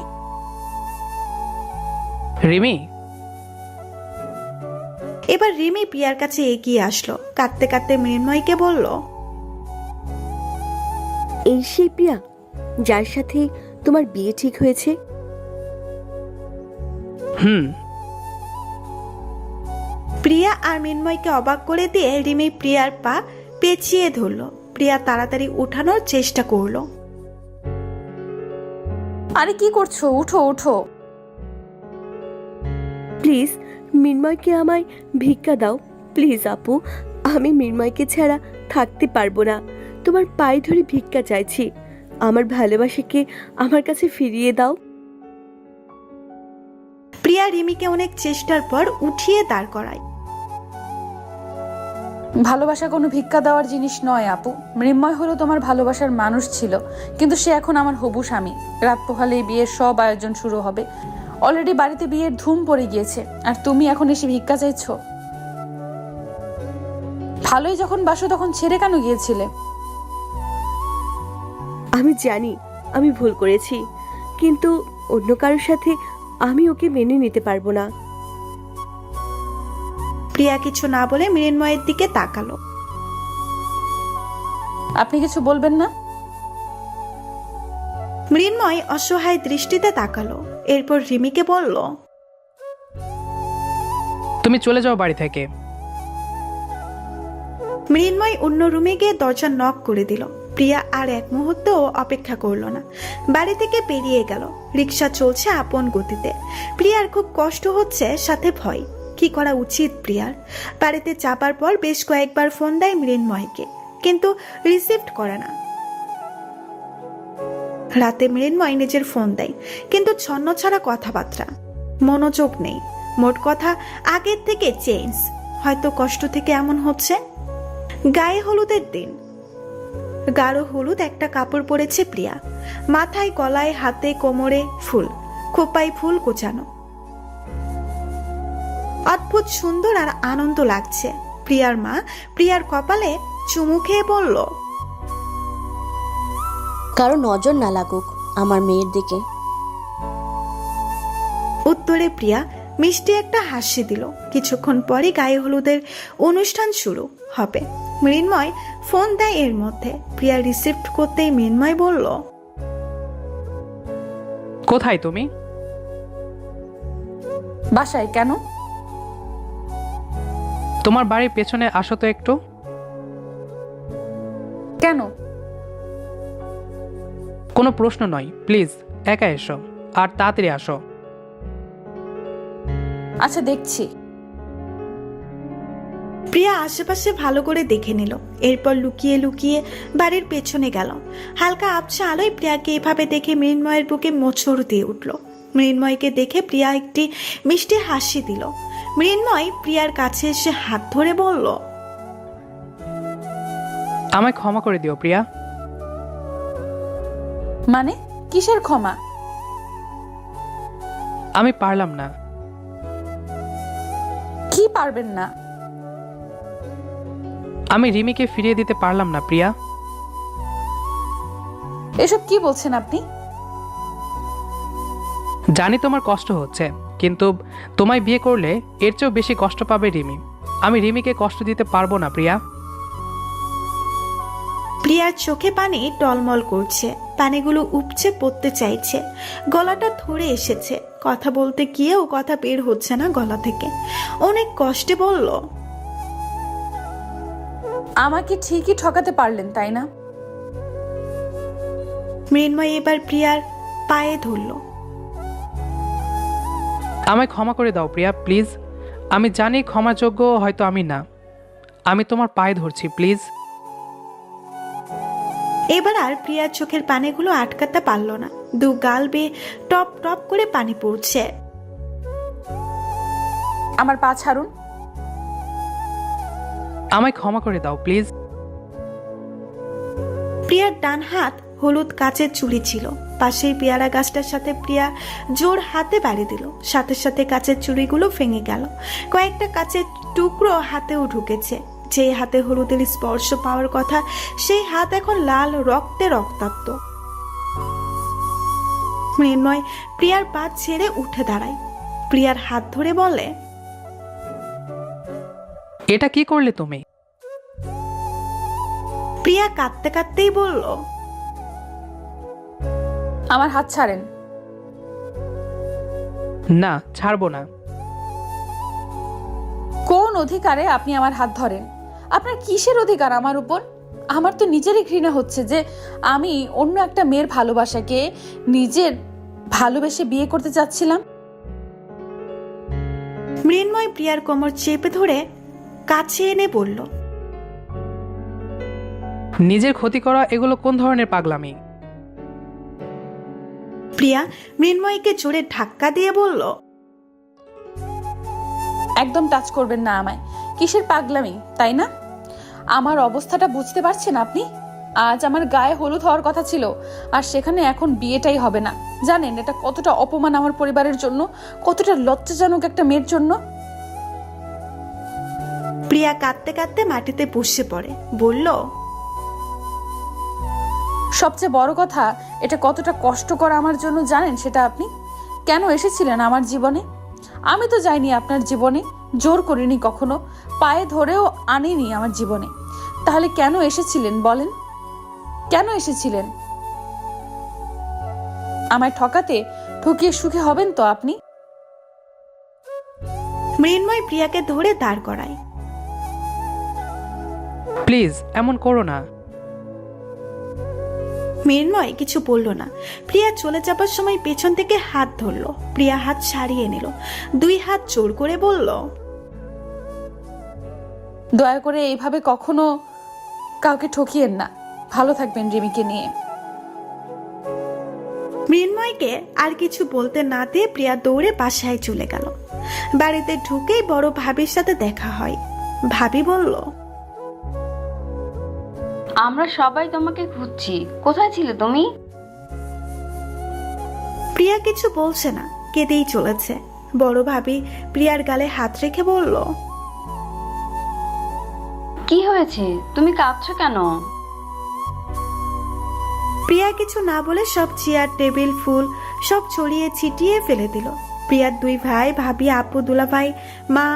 রিমি। এবার রিমি প্রিয়ার কাছে এগিয়ে আসলো। কাঁদতে কাঁদতে মৃন্ময়কে বলল, এই সেই প্রিয়া যার সাথে তোমার বিয়ে ঠিক হয়েছে? প্রিয়া আর মৃন্ময়কে অবাক করে দিয়ে রিমি প্রিয়ার পা পেঁচিয়ে ধরলো। প্রিয়া তাড়াতাড়ি উঠানোর চেষ্টা করলো। আরে কি করছো? উঠো উঠো। প্লিজ মৃন্ময়কে আমায় ভিক্ষা দাও, প্লিজ আপু, আমি মৃন্ময়কে ছাড়া থাকতে পারবো না। তোমার পায়ে ধরে ভিক্ষা চাইছি, আমার ভালোবাসাকে আমার কাছে ফিরিয়ে দাও। প্রিয়া রিমিকে অনেক চেষ্টার পর উঠিয়ে দাঁড় করায়। ভালোবাসা কোনো ভিক্ষা দেওয়ার জিনিস নয় আপু। মৃন্ময় হলো তোমার ভালোবাসার মানুষ ছিল, কিন্তু সে এখন আমার হবু স্বামী। রাত পোহালেই বিয়ের সব আয়োজন শুরু হবে। অলরেডি বাড়িতে বিয়ের ধুম পড়ে গিয়েছে, আর তুমি এখন এসে ভিক্ষা চাইছো? ভালোই যখন বাসো তখন ছেড়ে কেন গিয়েছিলে? আমি জানি আমি ভুল করেছি, কিন্তু অন্য কারোর সাথে আমি ওকে মেনে নিতে পারবো না। প্রিয়া কিছু না বলে মৃন্ময়ের দিকে তাকালো। আপনি কিছু বলবেন না? মৃন্ময় অসহায় দৃষ্টিতে তাকালো। এরপর রিমিকে বলল, তুমি চলে যাও বাড়ি থেকে। মৃন্ময় অন্য রুমে গিয়ে দরজা নক করে দিল। প্রিয়া আর এক মুহূর্তও অপেক্ষা করলো না, বাড়ি থেকে বেরিয়ে গেল। রিক্সা চলছে আপন গতিতে। প্রিয়ার খুব কষ্ট হচ্ছে, সাথে ভয়। কি করা উচিত প্রিয়ার? বাড়িতে চাপার পর বেশ কয়েকবার ফোন দেয় মৃন্ময়কে, কিন্তু রিসিভ করে না। রাতে মৃন্ময় নিজের ফোন দেয়, কিন্তু ছন্ন ছাড়া কথাবার্তা, মনোযোগ নেই। মোট কথা আগের থেকে চেঞ্জ। হয়তো কষ্ট থেকে এমন হচ্ছে। গায়ে হলুদের দিন। গাঢ় হলুদ একটা কাপড় পরেছে প্রিয়া। মাথায়, গলায়, হাতে, কোমরে ফুল, খোপায় ফুল কোচানো। অদ্ভুত সুন্দর আর আনন্দ লাগছে। প্রিয়ার মা প্রিয়ার কপালে চুমু খেয়ে বলল, কারো নজর না লাগুক আমার মেয়ের দিকে। উত্তরে প্রিয়া মিষ্টি একটা হাসি দিল। কিছুক্ষণ পরে গায়ে হলুদের অনুষ্ঠান শুরু হবে। মৃন্ময় ফোন দেয় এর মধ্যে। প্রিয়া রিসিভ করতেই মৃন্ময় বলল, কোথায় তুমি? বাসায়। কেন? তোমার বাড়ির পেছনে আসো তো একটু। কেন? কোনো প্রশ্ন নয়, প্লিজ একা এসো আর তাড়াতাড়ি আসো। আচ্ছা, দেখছি। প্রিয়া আশেপাশে ভালো করে দেখে নিল। এরপর লুকিয়ে লুকিয়ে বাড়ির পেছনে গেল। হালকা আবছা আলোয় প্রিয়াকে এভাবে দেখে মৃন্ময়ের বুকে মোচড় দিয়ে উঠল। মৃন্ময়কে দেখে প্রিয়া একটি মিষ্টি হাসি দিল। মৃন্ময় প্রিয়ার কাছে এসে হাত ধরে বলল, আমায় ক্ষমা করে দিও প্রিয়া। মানে কিসের ক্ষমা? আমি পারলাম না। কি পারবেন না? আমি রিমিকে ফিরিয়ে দিতে পারলাম না প্রিয়া। এসব কি বলছেন আপনি? জানি তোমার কষ্ট হচ্ছে, কিন্তু তোমায় বিয়ে করলে এর চেয়েও বেশি কষ্ট পাবে রিমি। আমি রিমিকে কষ্ট দিতে পারবো না প্রিয়া। প্রিয়ার চোখে পানি টলমল করছে। পানিগুলো উপচে পড়তে চাইছে। গলাটা ধরে এসেছে। কথা বলতে গিয়েও কথা বের হচ্ছে না গলা থেকে। অনেক কষ্টে বলল, আমাকে ঠিকই ঠকাতে পারলেন, তাই না? মৃন্ময় এবার প্রিয়ার পায়ে ধরল। আমায় ক্ষমা করে দাও প্রিয়া, প্লিজ। আমি জানি ক্ষমাযোগ্য হয়তো আমি না। আমি তোমার পায়ে ধরছি, প্লিজ। এবার আর প্রিয়ার চোখের পানিগুলো আটকাতে পারল না। দু গাল বেয়ে টপ টপ করে পানি পড়ছে। আমার পা ছাড়ুন। আমায় ক্ষমা করে দাও প্লিজ। প্রিয়ার ডান হাত হলুদ কাচের চুড়ি ছিল। পাশেই পেয়ারা গাছটার সাথে প্রিয়া জোর হাতে বাড়ি দিল। সাথে সাথে কাচের চুড়িগুলো ভেঙে গেল। কয়েকটা কাচের টুকরো হাতেও ঢুকেছে। যে হাতে হলুদের স্পর্শ পাওয়ার কথা, সেই হাত এখন লাল রক্তে রক্তাক্ত। মৃন্ময় প্রিয়ার পা ছেড়ে উঠে দাঁড়ায়। প্রিয়ার হাত ধরে বলে, এটা কি করলে তুমি? প্রিয়া কাঁদতে কাঁদতেই বলল, আমার হাত ছাড়েন। না, ছাড়বো না। কোন অধিকারে আপনি আমার হাত ধরেন? আপনার কিসের অধিকার আমার উপর? আমার তো নিজেরই ঘৃণা হচ্ছে যে আমি অন্য একটা মেয়ের ভালোবাসাকে নিজের ভালোবেসে বিয়ে করতে চাচ্ছিলাম। মৃন্ময় প্রিয়ার কোমর চেপে ধরে কাছে এনে বলল, নিজের ক্ষতি করা এগুলো কোন ধরনের পাগলামি? প্রিয়া মৃন্ময়কে জোরে ধাক্কা দিয়ে বলল, একদম টাচ করবেন না আমায়। কিসের পাগলামি, তাই না? আমার অবস্থাটা বুঝতে পারছেন আপনি? আজ আমার গায়ে হলুদ হওয়ার কথা ছিল, আর সেখানে এখন বিয়েটাই হবে না। জানেন এটা কতটা অপমান আমার পরিবারের জন্য, কতটা লজ্জাজনক একটা মেয়ের জন্য। প্রিয়া কাঁদতে কাঁদতে মাটিতে বসে পড়ে। বলল, সবচেয়ে বড় কথা, এটা কতটা কষ্টকর আমার জন্য জানেন সেটা আপনি? কেন এসেছিলেন আমার জীবনে? আমি তো যাইনি আপনার জীবনে, জোর করিনি কখনো, পায়ে ধরেও আনিনি আমার জীবনে। তাহলে কেন এসেছিলেন বলেন? কেন এসেছিলেন? আমায় ঠকাতে, ঠকিয়ে সুখী হবেন তো আপনি? মৃন্ময় প্রিয়াকে ধরে দাঁড় করায়। প্লিজ এমন করো না। মৃন্ময় কিছু বলল না। প্রিয়া চলে যাবার সময় পেছন থেকে হাত ধরল। প্রিয়া হাত ছাড়িয়ে নিল। দুই হাত জোর করে বলল, দয়া করে এইভাবে কখনো কাউকে ঠকিয়েন না। ভালো থাকবেন রিমিকে নিয়ে। মৃন্ময়কে আর কিছু বলতে না দিয়ে প্রিয়া দৌড়ে বাসায় চলে গেল। বাড়িতে ঢুকেই বড় ভাবির সাথে দেখা হয়। ভাবি বলল, আমরা সবাই তোমাকে খুঁজছি, কোথায় ছিলে তুমি? প্রিয়া কিছু বলছে না, কেঁদেই চলেছে। বড় ভাবি প্রিয়ার গালে হাত রেখে বলল, কি হয়েছে, তুমি কাঁদছো কেন? প্রিয়া কিছু না বলে সব চেয়ার টেবিল ফুল সব ছড়িয়ে ছিটিয়ে ফেলে দিল। প্রিয়ার দুই ভাই ভাবি আপু দুলাভাই মা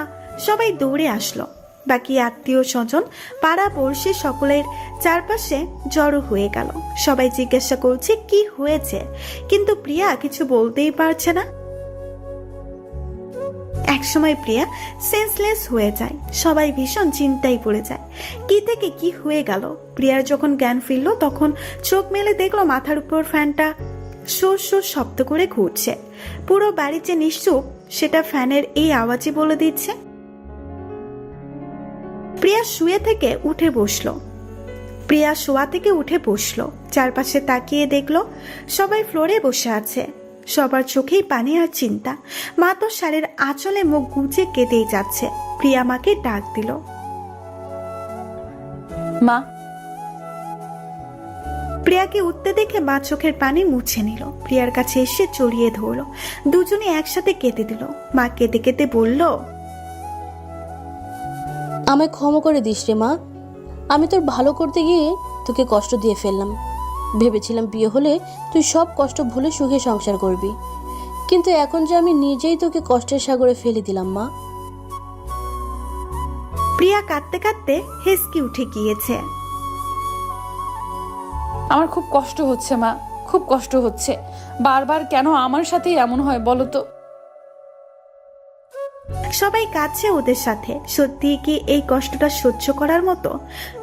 সবাই দৌড়ে আসলো। বাকি আত্মীয় স্বজন পাড়া পড়শি সকলের চারপাশে জড়ো হয়ে গেল। সবাই জিজ্ঞাসা করছে কি হয়েছে, কিন্তু প্রিয়া কিছু বলতেই পারছে না। একসময় প্রিয়া সেন্সলেস হয়ে যায়। সবাই ভীষণ চিন্তায় পড়ে যায়, কি থেকে কি হয়ে গেল। প্রিয়ার যখন জ্ঞান ফিরল তখন চোখ মেলে দেখলো মাথার উপর ফ্যানটা সোর সোর শব্দ করে ঘুরছে। পুরো বাড়ি যে নিশ্চুপ সেটা ফ্যানের এই আওয়াজই বলে দিচ্ছে। প্রিয়া শুয়ে থেকে উঠে বসলো। প্রিয়া শোয়া থেকে উঠে বসলো, চারপাশে তাকিয়ে দেখলো সবাই ফ্লোরে বসে আছে। সবার চোখেই পানি আর চিন্তা। মা তো শাড়ির আঁচলে মুখ গুজে কেঁদেই যাচ্ছে। প্রিয়া মাকে ডাক দিল, মা। প্রিয়াকে উঠতে দেখে মা চোখের পানি মুছে নিল। প্রিয়ার কাছে এসে জড়িয়ে ধরলো, দুজনে একসাথে কেঁদে দিল। মা কেঁদে কেঁদে বলল, আমায় ক্ষমা করে দিস রে মা, আমি তোর ভালো করতে গিয়ে তোকে কষ্ট দিয়ে ফেললাম। ভেবেছিলাম বিয়ে হলে তুই সব কষ্ট ভুলে সুখে সংসার করবি, কিন্তু এখন যে আমি নিজেই তোকে কষ্টের সাগরে ফেলে দিলাম মা। প্রিয়া কাঁদতে কাঁদতে হেসকি উঠে গিয়েছে। আমার খুব কষ্ট হচ্ছে মা, খুব কষ্ট হচ্ছে। বারবার কেন আমার সাথেই এমন হয় বলো তো? সবাই কাঁদছে ওদের সাথে। সত্যি কি এই কষ্টটা সহ্য করার মতো?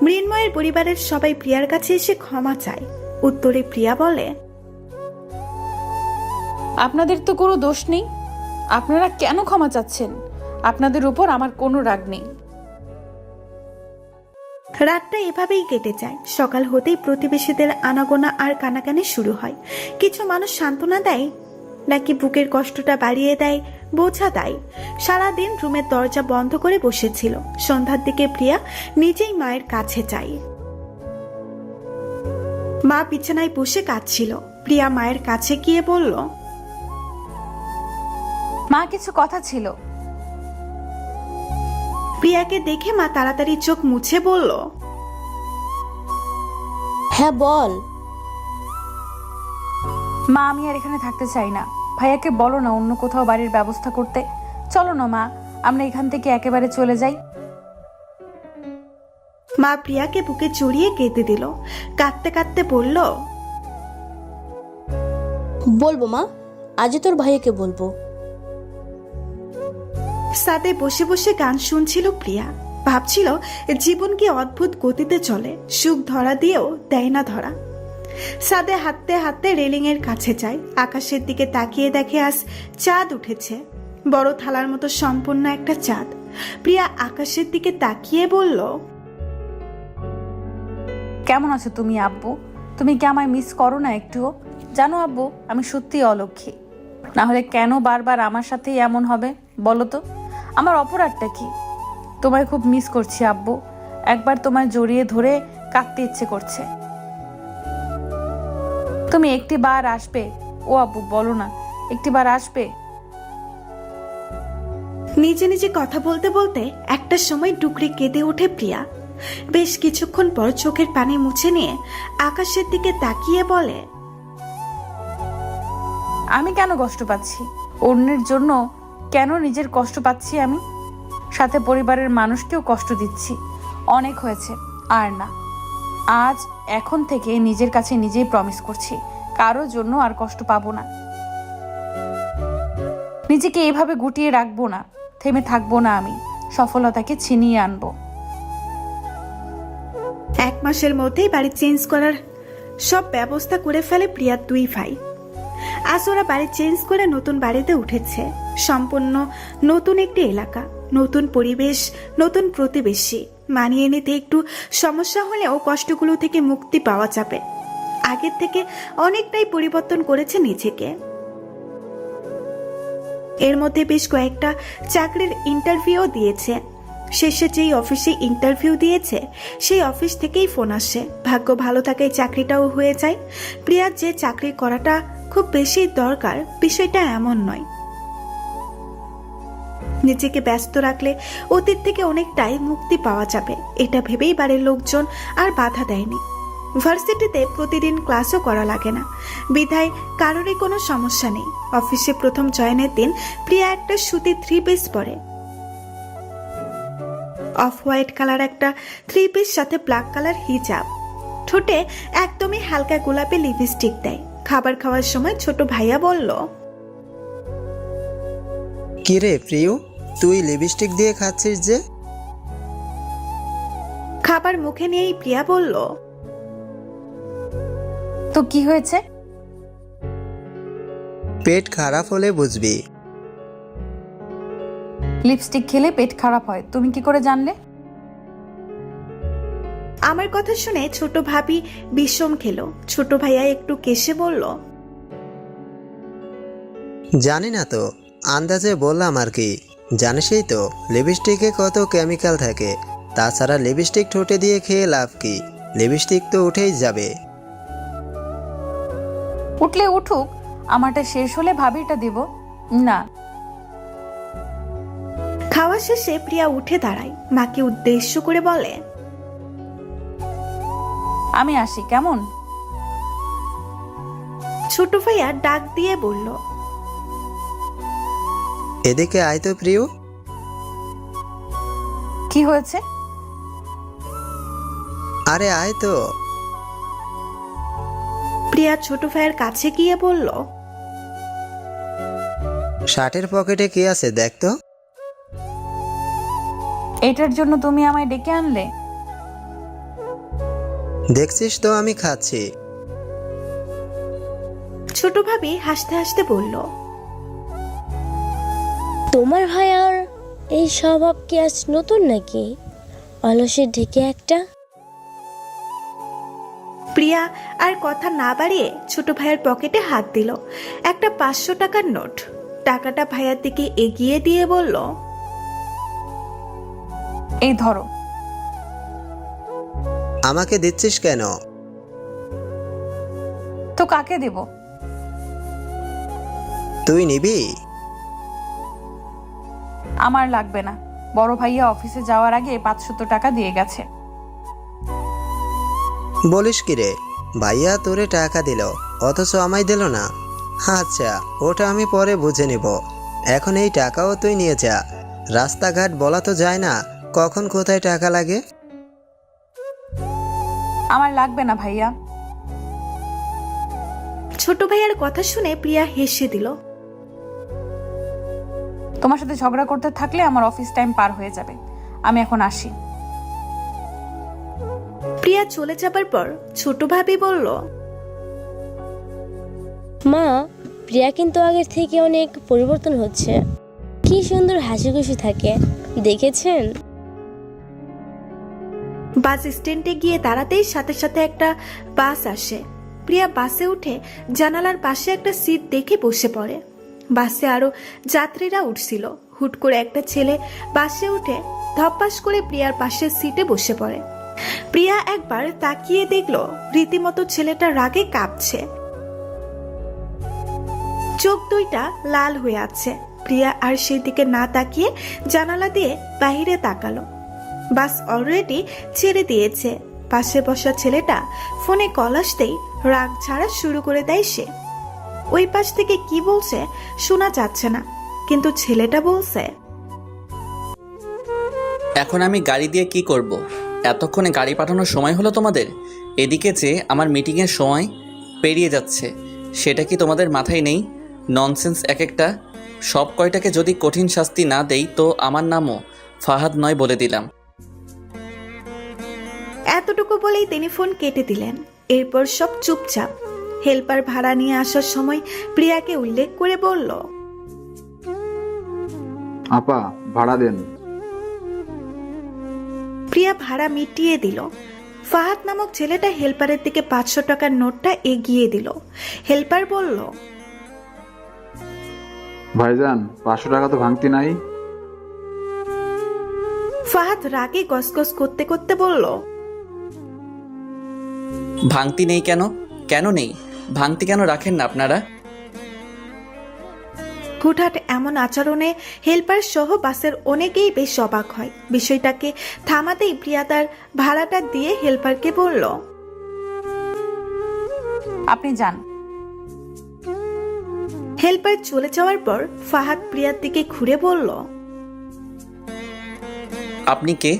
মৃন্ময়ের পরিবারের সবাই প্রিয়ার কাছে এসে ক্ষমা চায়। উত্তরে প্রিয়া বলে, আপনাদের তো কোনো দোষ নেই, আপনারা কেন ক্ষমা চাচ্ছেন? আপনাদের উপর আমার কোনো রাগ নেই। রাতটা এভাবেই কেটে যায়। সকাল হতেই প্রতিবেশীদের আনাগোনা আর কানাকানি শুরু হয়। কিছু মানুষ সান্ত্বনা দেয়, নাকি বুকের কষ্টটা বাড়িয়ে দেয়, বোঝা দেয়। সারাদিন রুমের দরজা বন্ধ করে বসেছিল। সন্ধ্যার দিকে প্রিয়া নিজেই মায়ের কাছে যায়। মা বিছানায় বসে কাঁদছিল। প্রিয়া মায়ের কাছে গিয়ে বলল, মা কিছু কথা ছিল। প্রিয়াকে দেখে মা তাড়াতাড়ি চোখ মুছে বলল, হ্যাঁ বল। মা আমি আর এখানে থাকতে চাই না, ভাইয়াকে বলো না অন্য কোথাও বাড়ির ব্যবস্থা করতে। চলো না মা, আমরা এখান থেকে একেবারে চলে যাই। মা প্রিয়াকে বুকে জড়িয়ে কেঁদে দিল। কাঁদতে কাঁদতে বলল, বলবো মা, আজই তোর ভাইয়াকে বলবো। সাথে বসে বসে গান শুনছিল প্রিয়া। ভাবছিল জীবন কি অদ্ভুত গতিতে চলে, সুখ ধরা দিয়েও দেয় না ধরা। সাদে হাঁটতে হাঁটতে রেলিং এর কাছে যায়। আকাশের দিকে তাকিয়ে দেখে আজ চাঁদ উঠেছে, বড় থালার মতো সম্পূর্ণ একটা চাঁদ। প্রিয়া আকাশের দিকে তাকিয়ে বলল, কেমন আছো তুমি আব্বু? তুমি কি আমায় মিস করো না একটুও? জানো আব্বু, আমি সত্যিই অলক্ষী। না হলে কেন বারবার আমার সাথেই এমন হবে বলো তো? আমার অপরাধটা কি? তোমায় খুব মিস করছি আব্বু। একবার তোমায় জড়িয়ে ধরে কাঁদতে ইচ্ছে করছে। তুমি একটি বার আসবে? ও আব্বু বলো না, একটি বার আসবে? নিজে নিজে কথা বলতে বলতে একটা সময় ডুকরে কেঁদে ওঠে প্রিয়া। বেশ কিছুক্ষণ পর চোখের পানি মুছে নিয়ে আকাশের দিকে তাকিয়ে বলে, আমি কেন কষ্ট পাচ্ছি? অন্যের জন্য কেন নিজের কষ্ট পাচ্ছি আমি? সাথে পরিবারের মানুষকেও কষ্ট দিচ্ছি। অনেক হয়েছে, আর না। আজ এখন থেকে নিজের কাছে নিজেই প্রমিস করছি, কারোর জন্য আর কষ্ট পাবো না। নিজেকে এভাবে গুটিয়ে রাখবো না, থেমে থাকবো না। আমি সফলতাকে ছিনিয়ে আনবো। 1 মাসের মধ্যেই বাড়ি চেঞ্জ করার সব ব্যবস্থা করে ফেলে প্রিয়ার দুই ভাই। আজ ওরা বাড়ি চেঞ্জ করে নতুন বাড়িতে উঠেছে। সম্পূর্ণ নতুন একটি এলাকা, নতুন পরিবেশ, নতুন প্রতিবেশী। মানিয়ে নিতে একটু সমস্যা হলেও কষ্টগুলো থেকে মুক্তি পাওয়া যাবে। আগের থেকে অনেকটাই পরিবর্তন করেছে নিজেকে। এর মধ্যে বেশ কয়েকটা চাকরির ইন্টারভিউ দিয়েছে। শেষে যেই অফিসে ইন্টারভিউ দিয়েছে সেই অফিস থেকেই ফোন আসে। ভাগ্য ভালো থাকায় চাকরিটাও হয়ে যায়। প্রিয়ার যে চাকরি করাটা খুব বেশি দরকার বিষয়টা এমন নয়। নিজেকে ব্যস্ত রাখলে অতীত থেকে অনেকটাই মুক্তি পাওয়া যাবে, এটা ভেবেই বাড়ির লোকজন আর বাধা দেয়নি। ভার্সিটিতে প্রতিদিন ক্লাসও করা লাগে না, বিধায় কারোরই কোনো সমস্যা নেই। অফিসে প্রথম জয়েনের দিন প্রিয়া একটা সুতি 3 পিস পরে। অফ হোয়াইট কালার একটা 3 পিস সাথে ব্ল্যাক কালার হিজাব, ঠোঁটে একদমই হালকা গোলাপি লিপস্টিক দেয়। খাবার খাওয়ার সময় ছোট ভাইয়া বলল, কিরে প্রিয়, তুই লিপস্টিক দিয়ে খাচ্ছিস যে? খাবার মুখে নিয়েই প্রিয়া বলল, তো কি হয়েছে? পেট খারাপ হলে বুঝবি। লিপস্টিক খেলে পেট খারাপ হয়, তুমি কি করে জানলে? আমার কথা শুনে ছোট ভাবি বিষম খেলো। ছোট ভাইয়া একটু কেসে বলল, জানি না তো, আন্দাজে বললাম আর কি। জানিসই তো লিপস্টিকে কত কেমিক্যাল থাকে। তাছাড়া লিপস্টিক ঠোঁটে দিয়ে খেয়ে লাভ কি? লিপস্টিক তো উঠেই যাবে। উঠলে উঠুক, আমারটা শেষ হলে ভাবিটা দেব না। খাওয়া শেষে প্রিয়া উঠে দাঁড়ায়, মাকে উদ্দেশ্য করে বলে, আমি আসি কেমন? ছোট ভাইয়া ডাক দিয়ে বলল, এদিকে আয় তো প্রিয়। কি হয়েছে? আরে আয় তো। প্রিয়া ছোট ভাইয়ের কাছে গিয়ে বলল, শার্টের পকেটে কি আছে দেখ তো। এটার জন্য তুমি আমায় ডেকে আনলে? দেখছিস তো আমি খাচ্ছি। ছোট ভাবি হাসতে হাসতে বলল, তোমার ভাইয়ার এই স্বভাব কি আজ নতুন নাকি? অলসের ঢেকে একটা। প্রিয়া আর কথা না বাড়িয়ে ছোট ভাইয়ের পকেটে হাত দিল। একটা 500 টাকার নোট। টাকাটা ভাইয়ার দিকে এগিয়ে দিয়ে বলল, এই ধরো। আমাকে দিচ্ছিস কেন? তো কাকে দেব? তুই নিবি? আমার লাগবে না, বড় ভাইয়া অফিসে যাওয়ার আগে 500 টাকা দিয়ে গেছে। বলিস কি রে? ভাইয়া তোরে টাকা দিল অথচ আমায় দিল না? আচ্ছা, ওটা আমি পরে বুঝে নেব। এখন এই টাকাও তুই নিয়ে যা। রাস্তাঘাট বলা তো যায় না কখন কোথায় টাকা লাগে। আমার লাগবে না ভাইয়া। ছোট ভাইয়ার কথা শুনে প্রিয়া হেসে দিল। তোমার সাথে ঝগড়া করতে থাকলে আমার অফিস টাইম পার হয়ে যাবে। আমি এখন আসি। প্রিয়া চলে যাবার পর ছোট ভাবি বলল, মা, প্রিয়া কিন্তু আগের থেকে অনেক পরিবর্তন হচ্ছে। কি সুন্দর হাসি খুশি থাকে, দেখেছেন? বাস স্ট্যান্ডে গিয়ে দাঁড়াতেই সাথে সাথে একটা বাস আসে। প্রিয়া বাসে উঠে জানালার পাশে একটা সিট দেখে বসে পড়ে। বাসে আরো যাত্রীরা উঠছিল। হুট করে একটা ছেলে বাসে উঠে ধপাস করে প্রিয়ার পাশের সিটে বসে পড়ে। প্রিয়া একবার তাকিয়ে দেখলো রীতিমতো ছেলেটা রাগে কাঁপছে, চোখ দুইটা লাল হয়ে আছে। প্রিয়া আর সেই দিকে না তাকিয়ে জানালা দিয়ে বাহিরে তাকালো। বাস অলরেডি ছেড়ে দিয়েছে। পাশে বসা ছেলেটা ফোনে কল আসতেই রাগ ছাড়া শুরু করে দেয় সে। ওই পাশ থেকে কি বলছে শোনা যাচ্ছে না, কিন্তু ছেলেটা বলছে, এখন আমি গাড়ি দিয়ে কি করব? এতক্ষণে গাড়ি পাঠানোর সময় হলো তোমাদের? এদিকে যে আমার মিটিংয়ের সময় পেরিয়ে যাচ্ছে, সেটা কি তোমাদের মাথায় নেই? ননসেন্স এক একটা। সব কয়টাকে যদি কঠিন শাস্তি না দেই তো আমার নামও ফাহাদ নয় বলে দিলাম। এতটুকু বলেই তিনি ফোন কেটে দিলেন। এরপর সব চুপচাপ। হেল্পার ভাড়া নিয়ে আসার সময় প্রিয়াকে উল্লেখ করে বলল, আপা ভাড়া দেন। প্রিয়া ভাড়া মিটিয়ে দিল। ফাহাদ নামক ছেলেটা হেল্পারের দিকে 500 টাকার নোটটা এগিয়ে দিল। হেল্পার বলল, ভাইজান 500 টাকা তো ভাঙতি নাই। ফাহাদ রাগে গসগস করতে করতে বলল, ভাঙতি নেই কেন? কেন নেই? ভাঙতি কেন রাখেন না আপনারা? হুটহাট এমন আচরণে হেল্পার সহ বাসের অনেকেই বেশ অবাক হয়। বিষয়টাকে থামাতেই প্রিয়া তার ভাড়াটা দিয়ে হেল্পারকে বলল, আপনি যান। হেল্পার চলে যাওয়ার পর ফাহাদ প্রিয়ার দিকে ঘুরে বলল, আপনি কে?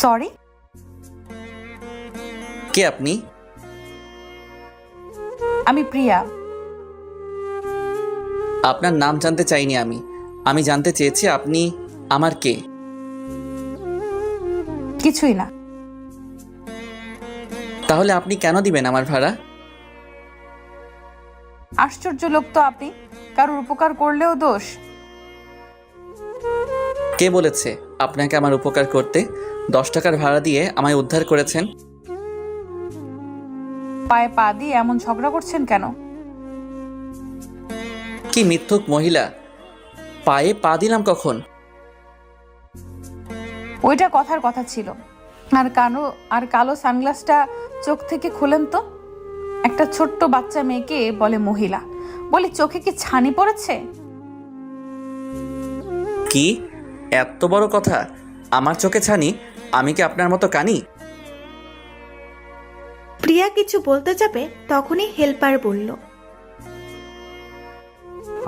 সরি, কে আপনি? আমি প্রিয়া। আপনার নাম জানতে চাইনি আমি। আমি জানতে চেয়েছি আপনি আমার কে। কিছুই না। তাহলে আপনি কেন দিবেন আমার ভাড়া? আশ্চর্য লোক তো আপনি, কারোর উপকার করলেও দোষ। কে বলেছে আপনাকে আমার উপকার করতে? 10 টাকার ভাড়া দিয়ে আমায় উদ্ধার করেছেন। পায়ে পা দিয়ে এমন ঝগড়া করছেন কেন? কি মিথ্যুক মহিলা! পায়ে পা দিলাম কখন? ওইটা কথার কথা ছিল। আর কালো সানগ্লাসটা চোখ থেকে খুলেন তো। একটা ছোট্ট বাচ্চা মেয়েকে বলে মহিলা, বলে চোখে কি ছানি পড়েছে? কি এত বড় কথা? আমার চোখে ছানি? আমি কি আপনার মতো কানি? প্রিয়া কিছু বলতে যাবে তখনই হেল্পার বলল,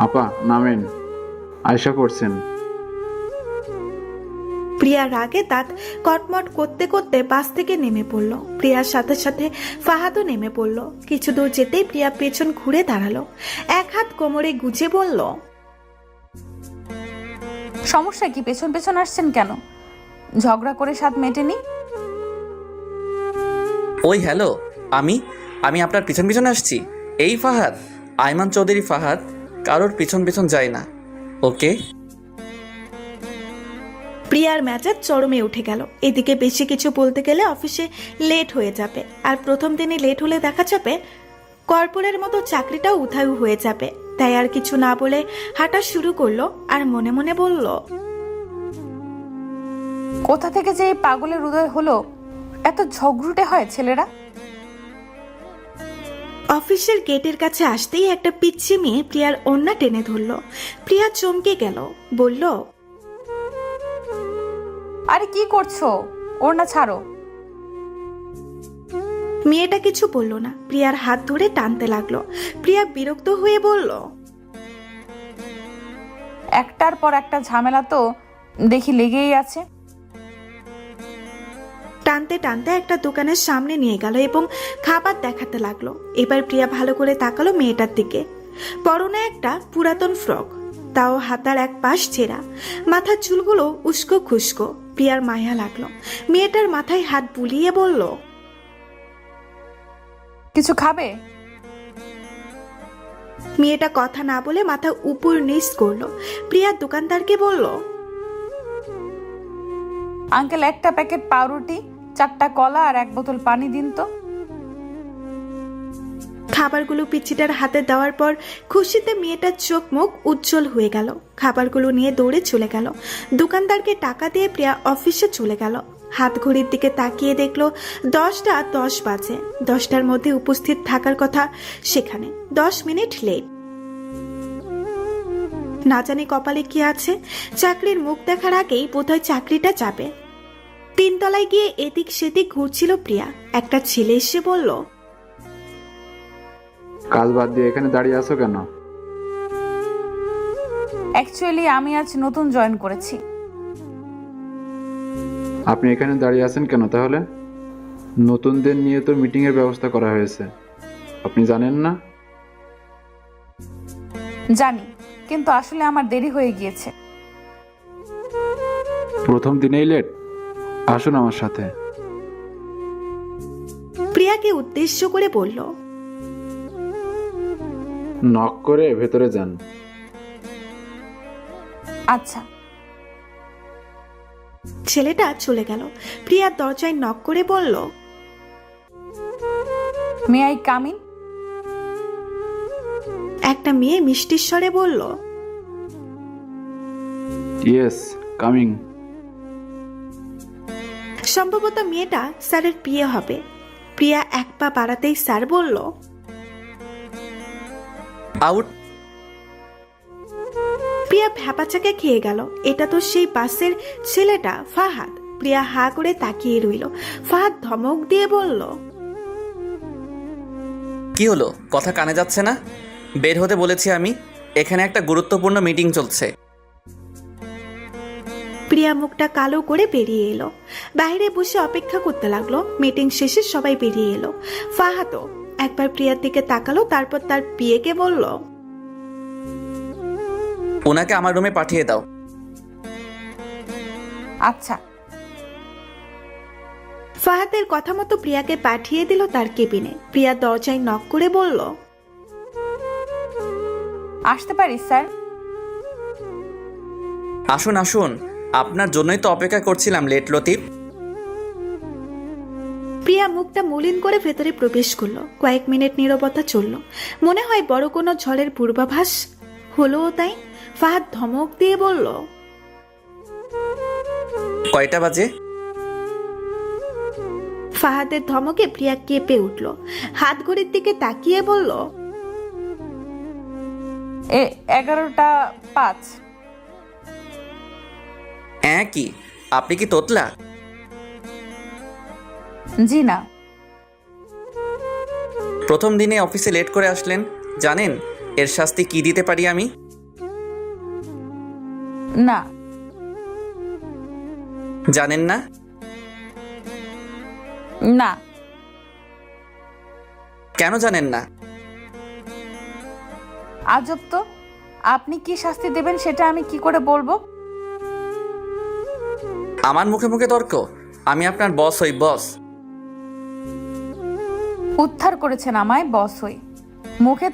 আপা নামেন, আয়শা করছেন। প্রিয়া রাগে দাঁত কটমট করতে করতে বাস থেকে নেমে পড়ল। প্রিয়ার সাথে সাথে ফাহাদও নেমে পড়ল। কিছু দূর যেতেই প্রিয়া পেছন ঘুরে দাঁড়ালো, এক হাত কোমরে গুজে বলল, সমস্যা কি? পেছন পেছন আসছেন কেন? ঝগড়া করে স্বাদ মেটেনি? ওই হ্যালো, আমি আমি আপনার পিছন পিছন আসছি। এই ফাহাদ, আয়মান চৌধুরী ফাহাদ, কারোর পিছন পিছন যায় না। ওকে? প্রিয়ার মেজাজ চরমে উঠে গেল। এদিকে বেশি কিছু বলতে গেলে অফিসে লেট হয়ে যাবে, আর প্রথম দিনে লেট হলে দেখা যাবে কর্পোরের মতো চাকরিটাও উধাও হয়ে যাবে। তাই আর কিছু না বলে হাঁটা শুরু করলো, আর মনে মনে বলল, কোথা থেকে যে এই পাগলের হৃদয় হলো? এত ঝগড়ুটে হয় ছেলেরা। অফিসের গেটের কাছে আসতেই একটা পিচ্ছি মেয়ে প্রিয়ার ওড়না টেনে ধরলো। প্রিয়া চমকে গেল, বলল, আরে কি করছো? ওড়না ছাড়ো। মেয়েটা কিছু বলল না, প্রিয়ার হাত ধরে টানতে লাগলো। প্রিয়া বিরক্ত হয়ে বলল, একটার পর একটা ঝামেলা তো দেখি লেগেই আছে। টানতে টানতে একটা দোকানের সামনে নিয়ে গেল এবং খাবার দেখাতে লাগলো। এবার প্রিয়া ভালো করে তাকালো মেয়েটার দিকে। পরনে একটা পুরাতন ফ্রক, তাও হাতার এক পাশ ছেঁড়া, মাথার চুলগুলো উস্কো খুস্কো। প্রিয়ার মায়া লাগলো। মেয়েটার মাথায় হাত বুলিয়ে বলল, কিছু খাবে? মেয়েটা কথা না বলে মাথা উপর নিচ করলো। প্রিয়া দোকানদারকে বলল, আঙ্কেল, একটা প্যাকেট পাউরুটি, 4টা কলা আর 1 বোতল পানি দিন তো। খাবারগুলো পিচ্চিটার হাতে দেওয়ার পর খুশিতে মেয়েটার চোখ মুখ উজ্জ্বল হয়ে গেল। খাবারগুলো নিয়ে দৌড়ে চলে গেল। দোকানদারকে টাকা দিয়ে প্রিয়া অফিসে চলে গেল। হাত ঘড়ির দিকে তাকিয়ে দেখলো 10টা 10 বাজে। 10টার মধ্যে উপস্থিত থাকার কথা, সেখানে 10 মিনিট লেট। না জানি কপালে কি আছে, চাকরির মুখ দেখার আগেই বোধহয় চাকরিটা যাবে। 3 তলায় গিয়ে এদিক সেদিক ঘুরছিল প্রিয়া। একটা ছেলে এসে বলল, কাজ বাদ দিয়ে এখানে দাঁড়িয়ে আছো কেন? অ্যাকচুয়ালি আমি আজ নতুন জয়েন করেছি। আপনি এখানে দাঁড়িয়ে আছেন কেন তাহলে? নতুনদের নিয়ে তো মিটিং এর ব্যবস্থা করা হয়েছে, আপনি জানেন না? জানি, কিন্তু আসলে আমার দেরি হয়ে গিয়েছে। প্রথম দিনেই লেট? আসুন আমার সাথে। প্রিয়াকে উদ্দেশ্য করে বলল, নক করে ভেতরে যান। আচ্ছা। ছেলেটা চলে গেল। প্রিয়া দরজায় নক করে বলল, মে আই কাম ইন? একটা মেয়ে মিষ্টির স্বরে বলল, ইয়েস, কামিং। সম্ভবত মেয়েটা স্যারের বিয়ে হবে। প্রিয়া এক পা বাড়াতেই স্যার বলল, আউট। প্রিয়া ভ্যাপাচাকে খেয়ে গেল। এটা তো সেই বাসের ছেলেটা ফাহাদ। প্রিয়া হা করে তাকিয়ে রইল। ফাহাদ ধমক দিয়ে বলল, কি হলো, কথা কানে যাচ্ছে না? বের হতে বলেছি আমি, এখানে একটা গুরুত্বপূর্ণ মিটিং চলছে। প্রিয়া মুখটা কালো করে বেরিয়ে এলো। বাইরে বসে অপেক্ষা করতে লাগলো। মিটিং শেষে সবাই বেরিয়ে এলো। ফাহাদও একবার প্রিয়ার দিকে তাকালো, তারপর তার বিয়েকে বলল, ওনাকে আমার রুমে পাঠিয়ে দাও। আচ্ছা। ফাহাদের কথা মতো প্রিয়াকে পাঠিয়ে দিল তার কেবিনে। প্রিয়া দরজায় নক করে বলল, আসতে পারি স্যার? আসুন আসুন, আপনার জন্যই তো অপেক্ষা করছিলাম লেট লতিফ। প্রিয়া মুখটা মলিন করে ভেতরে প্রবেশ করলো। কয়েক মিনিট নীরবতা চলল। মনে হয় বড় কোনো ঝড়ের পূর্বাভাস হলো। তাই ফাহাদ ধমক দিয়ে বলল, কয়টা বাজে? ফাহাদের ধমকে প্রিয়া কেঁপে উঠল। হাত ঘড়ির দিকে তাকিয়ে বলল, 11:05। হ্যাঁ, কি আপনি কি তোতলা? জি না। প্রথম দিনে অফিসে লেট করে আসলেন, জানেন এর শাস্তি কি দিতে পারি আমি? না। জানেন না? না। কেন জানেন না? আজব তো, আপনি কি শাস্তি দেবেন সেটা আমি কি করে বলবো? আমার মুখে মুখে তর্ক? আমি আপনার বস হই, বস। উদ্ধার করেছেন আমায় বস হই। মুখে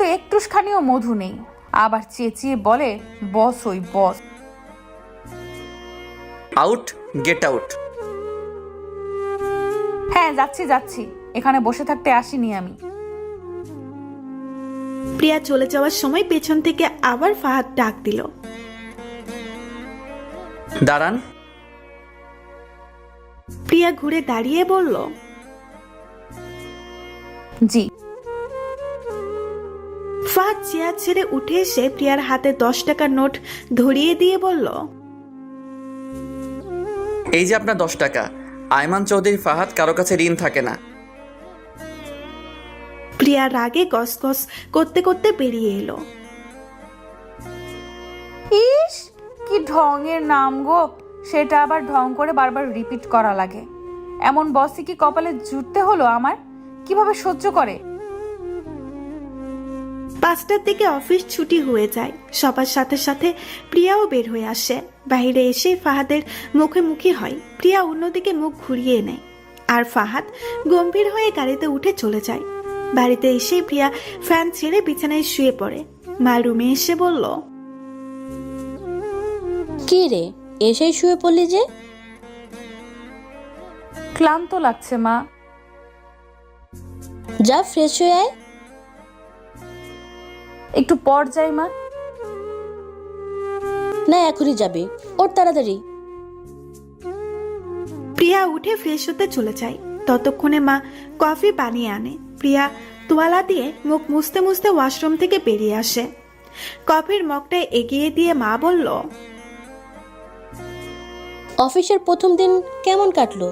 তো একটুখানিও মধু নেই, আবার চেঁচিয়ে বলে বস হই, বস। Out, get out. হ্যাঁ, যাচ্ছি। এখানে বসে থাকতে আসিনি আমি। প্রিয়া চলে যাওয়ার সময় পেছন থেকে আবার ফাহাদ ডাক দিল, দাঁড়ান। প্রিয়া ঘুরে দাঁড়িয়ে বলল, জি। ফাহাদ চেয়ার ছেড়ে উঠে এসে প্রিয়ার হাতে 10 টাকার নোট ধরিয়ে দিয়ে বলল, এই যে আপনার 10 টাকা। আয়মান চৌধুরী ফাহাদ কারো কাছে ঋণ থাকে না। প্রিয়া রাগে গসগস করতে করতে বেরিয়ে এলো। ইস, কি ঢঙের নাম গো! সেটা আবার ঢং করে বারবার রিপিট করা লাগে। এমন বসই কি কপালে জুটতে হলো আমার? কিভাবে সহ্য করে? 5টার দিকে অফিস ছুটি হয়ে যায়। সবার সাথে সাথে প্রিয়াও বের হয়ে আসে। বাইরে এসে ফাহাদের মুখোমুখি হয়। প্রিয়া অন্যদিকে মুখ ঘুরিয়ে নেয়, আর ফাহাদ গম্ভীর হয়ে গাড়িতে উঠে চলে যায়। বাড়িতে এসে প্রিয়া ফ্যান ছেড়ে বিছানায় শুয়ে পড়ে। মা রুমে এসে বলল, কি রে, এসেই শুয়ে পড়লি যে? ক্লান্ত লাগছে মা। যা ফ্রেশ হয়ে আয়। একটু পর যাই মা। না, এখনই যাবি, ওর তাড়াতাড়ি। প্রিয়া উঠে ফ্রেশ হতে চলে যায়। ততক্ষণে মা কফি বানিয়ে আনে। প্রিয়া তোয়ালা দিয়ে মুখ মুছতে মুছতে ওয়াশরুম থেকে বেরিয়ে আসে। কফির মগটা এগিয়ে দিয়ে মা বলল, অফিসের প্রথম দিন কেমন কাটলো?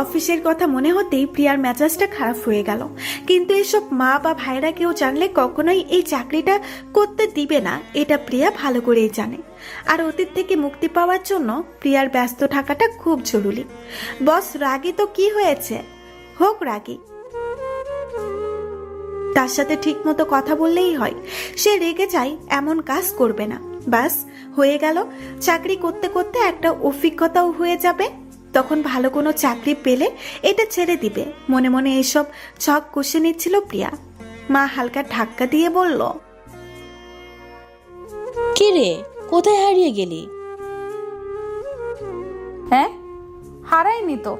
অফিসের কথা মনে হতেই প্রিয়ার মেজাজটা খারাপ হয়ে গেল। কিন্তু এসব মা বা ভাইরা কেউ জানলে কখনোই এই চাকরিটা করতে দিবে না, এটা প্রিয়া ভালো করেই জানে। আর অতীত থেকে মুক্তি পাওয়ার জন্য প্রিয়ার ব্যস্ত থাকাটা খুব জরুরি। বস রাগী তো কি হয়েছে, হোক রাগী, তার সাথে ঠিক মতো কথা বললেই হয়। সে রেগে যায় এমন কাজ করবে না। বাস হয়ে গেল। চাকরি করতে করতে একটা অভিজ্ঞতাও হয়ে যাবে। তখন ভালো কোনো চাকরি পেলে এটা ছেড়ে দিবে। মনে মনে এসব ছক কষে নিচ্ছিল প্রিয়া। মা হালকা ধাক্কা দিয়ে বলল, কি রে, কোথায় হারিয়ে গেলি? হ্যাঁ, হারাইনি তো।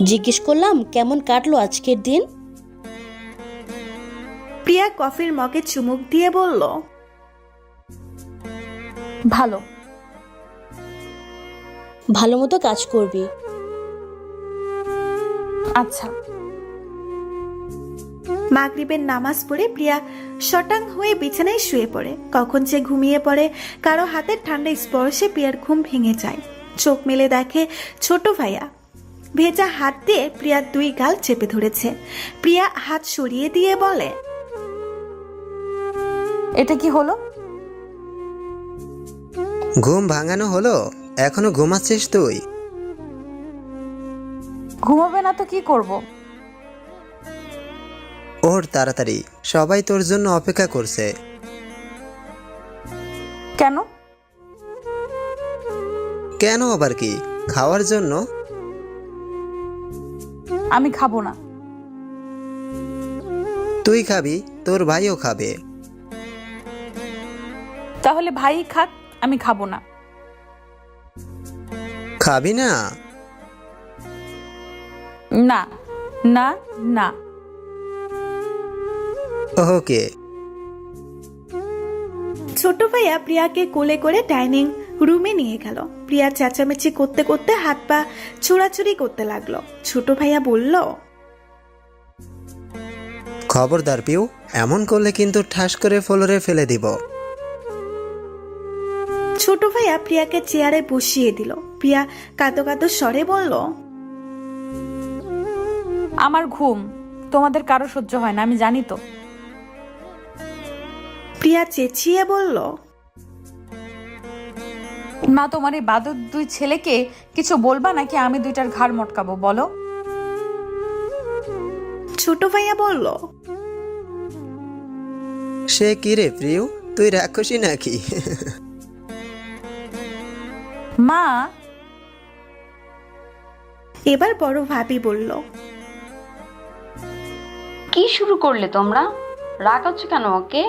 জিজ্ঞেস করলাম কেমন কাটলো আজকের দিন। প্রিয়া কফির মগে চুমুক দিয়ে বলল, ভালো। ভালো মতো কাজ করবি। আচ্ছা। মাগরিবের নামাজ পড়ে প্রিয়া শটাং হয়ে বিছানায় শুয়ে পড়ে। কখন যে ঘুমিয়ে পড়ে, কারো হাতের ঠান্ডা স্পর্শে প্রিয়ার ঘুম ভেঙে যায়। চোখ মেলে দেখে ছোট ভাইয়া ভেজা হাত দিয়ে প্রিয়ার 2 গাল চেপে ধরেছে। প্রিয়া হাত সরিয়ে দিয়ে বলে, এটা কি হলো? ঘুম ভাঙানো হলো? এখনো ঘুমাচ্ছিস তুই? ঘুমাবে না তো কি করব? ওর তাড়াতাড়ি, সবাই তোর জন্য অপেক্ষা করছে। কেন? কেন আবার কি? খাওয়ার জন্য। আমি খাবো না। তুই খাবি, তোর ভাইও খাবে। তাহলে ভাই খাক, আমি খাবো না। খাবি না? না না না। ওকে। ছোট ভাইয়া প্রিয়াকে কোলে করে ডাইনিং রুমে নিয়ে গেল। প্রিয়া চেঁচামেচি করতে করতে হাত পা ছোড়াছুড়ি করতে লাগলো। ছোট ভাইয়া বলল, খবরদার পিউ, এমন করলে কিন্তু ঠাস করে ফ্লোরে ফেলে দিব। ছোট ভাইয়া প্রিয়াকে চেয়ারে বসিয়ে দিল। প্রিয়া কাঁদো কাঁদো স্বরে বলল, আমার ঘুম তোমাদের কারো সহ্য হয় না, আমি জানি তো। প্রিয়া চেঁচিয়ে বলল, মা, তোমার এই বাদর 2 ছেলেকে কিছু বলবা নাকি আমি 2টার ঘাড় মটকাবো বলো? ছোট ভাইয়া বলল, সে কি রে প্রিয়, তুই রাক্ষসী নাকি? মা। এবার বড় ভাবি বলল, কি শুরু করলে তোমরা? রাগাচ্ছ কেন ওকে?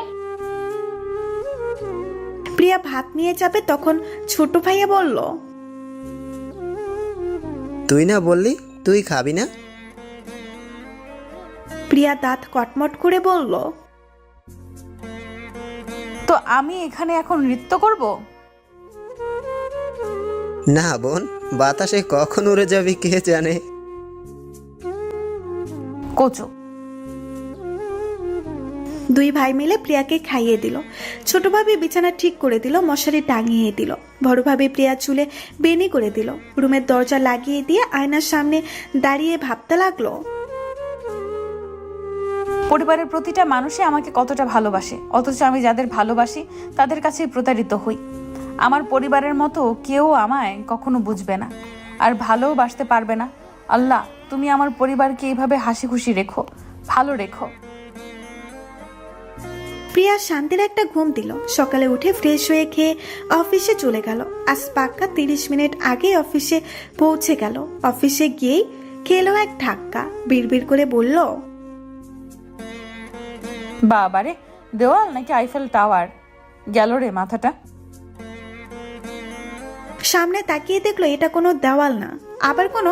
প্রিয়া ভাত নিয়ে যাবে, তখন ছোট ভাইয়া বলল, তুই না বললি তুই খাবি না? প্রিয়া দাঁত কটমট করে বলল, তো আমি এখানে এখন নৃত্য করব? না বোন, বাতাসে কখন উড়ে যাবি কে জানে। কোচো। 2 ভাই মিলে প্রিয়াকে খাইয়ে দিল। ছোট ভাবি বিছানা ঠিক করে দিল, মশারি টাঙিয়ে দিল। বড় ভাবি প্রিয়া চুলে বেনি করে দিল। রুমের দরজা লাগিয়ে দিয়ে আয়নার সামনে দাঁড়িয়ে ভাবতে লাগলো, পরিবারের প্রতিটা মানুষই আমাকে কতটা ভালোবাসে, অথচ আমি যাদের ভালোবাসি তাদের কাছে প্রতারিত হই। আমার পরিবারের মতো কেউ আমায় কখনো বুঝবে না, আর ভালোও বাসতে পারবে না। আল্লাহ, তুমি আমার পরিবারকে এইভাবে হাসি খুশি রেখো, ভালো রেখো। প্রিয়া শান্তির একটা ঘুম দিল। সকালে উঠে ফ্রেশ হয়ে খেয়ে অফিসে চলে গেল। আজ পাক্কা 30 মিনিট আগে অফিসে পৌঁছে গেল। অফিসে গিয়েই খেলো এক ধাক্কা। বিড়বিড় করে বলল, বাবারে, দেওয়াল নাকি আইফেল টাওয়ার? গেল রে মাথাটা। সামনে তাকিয়ে দেখলো এটা কোনো দেওয়াল না, আবার কোনো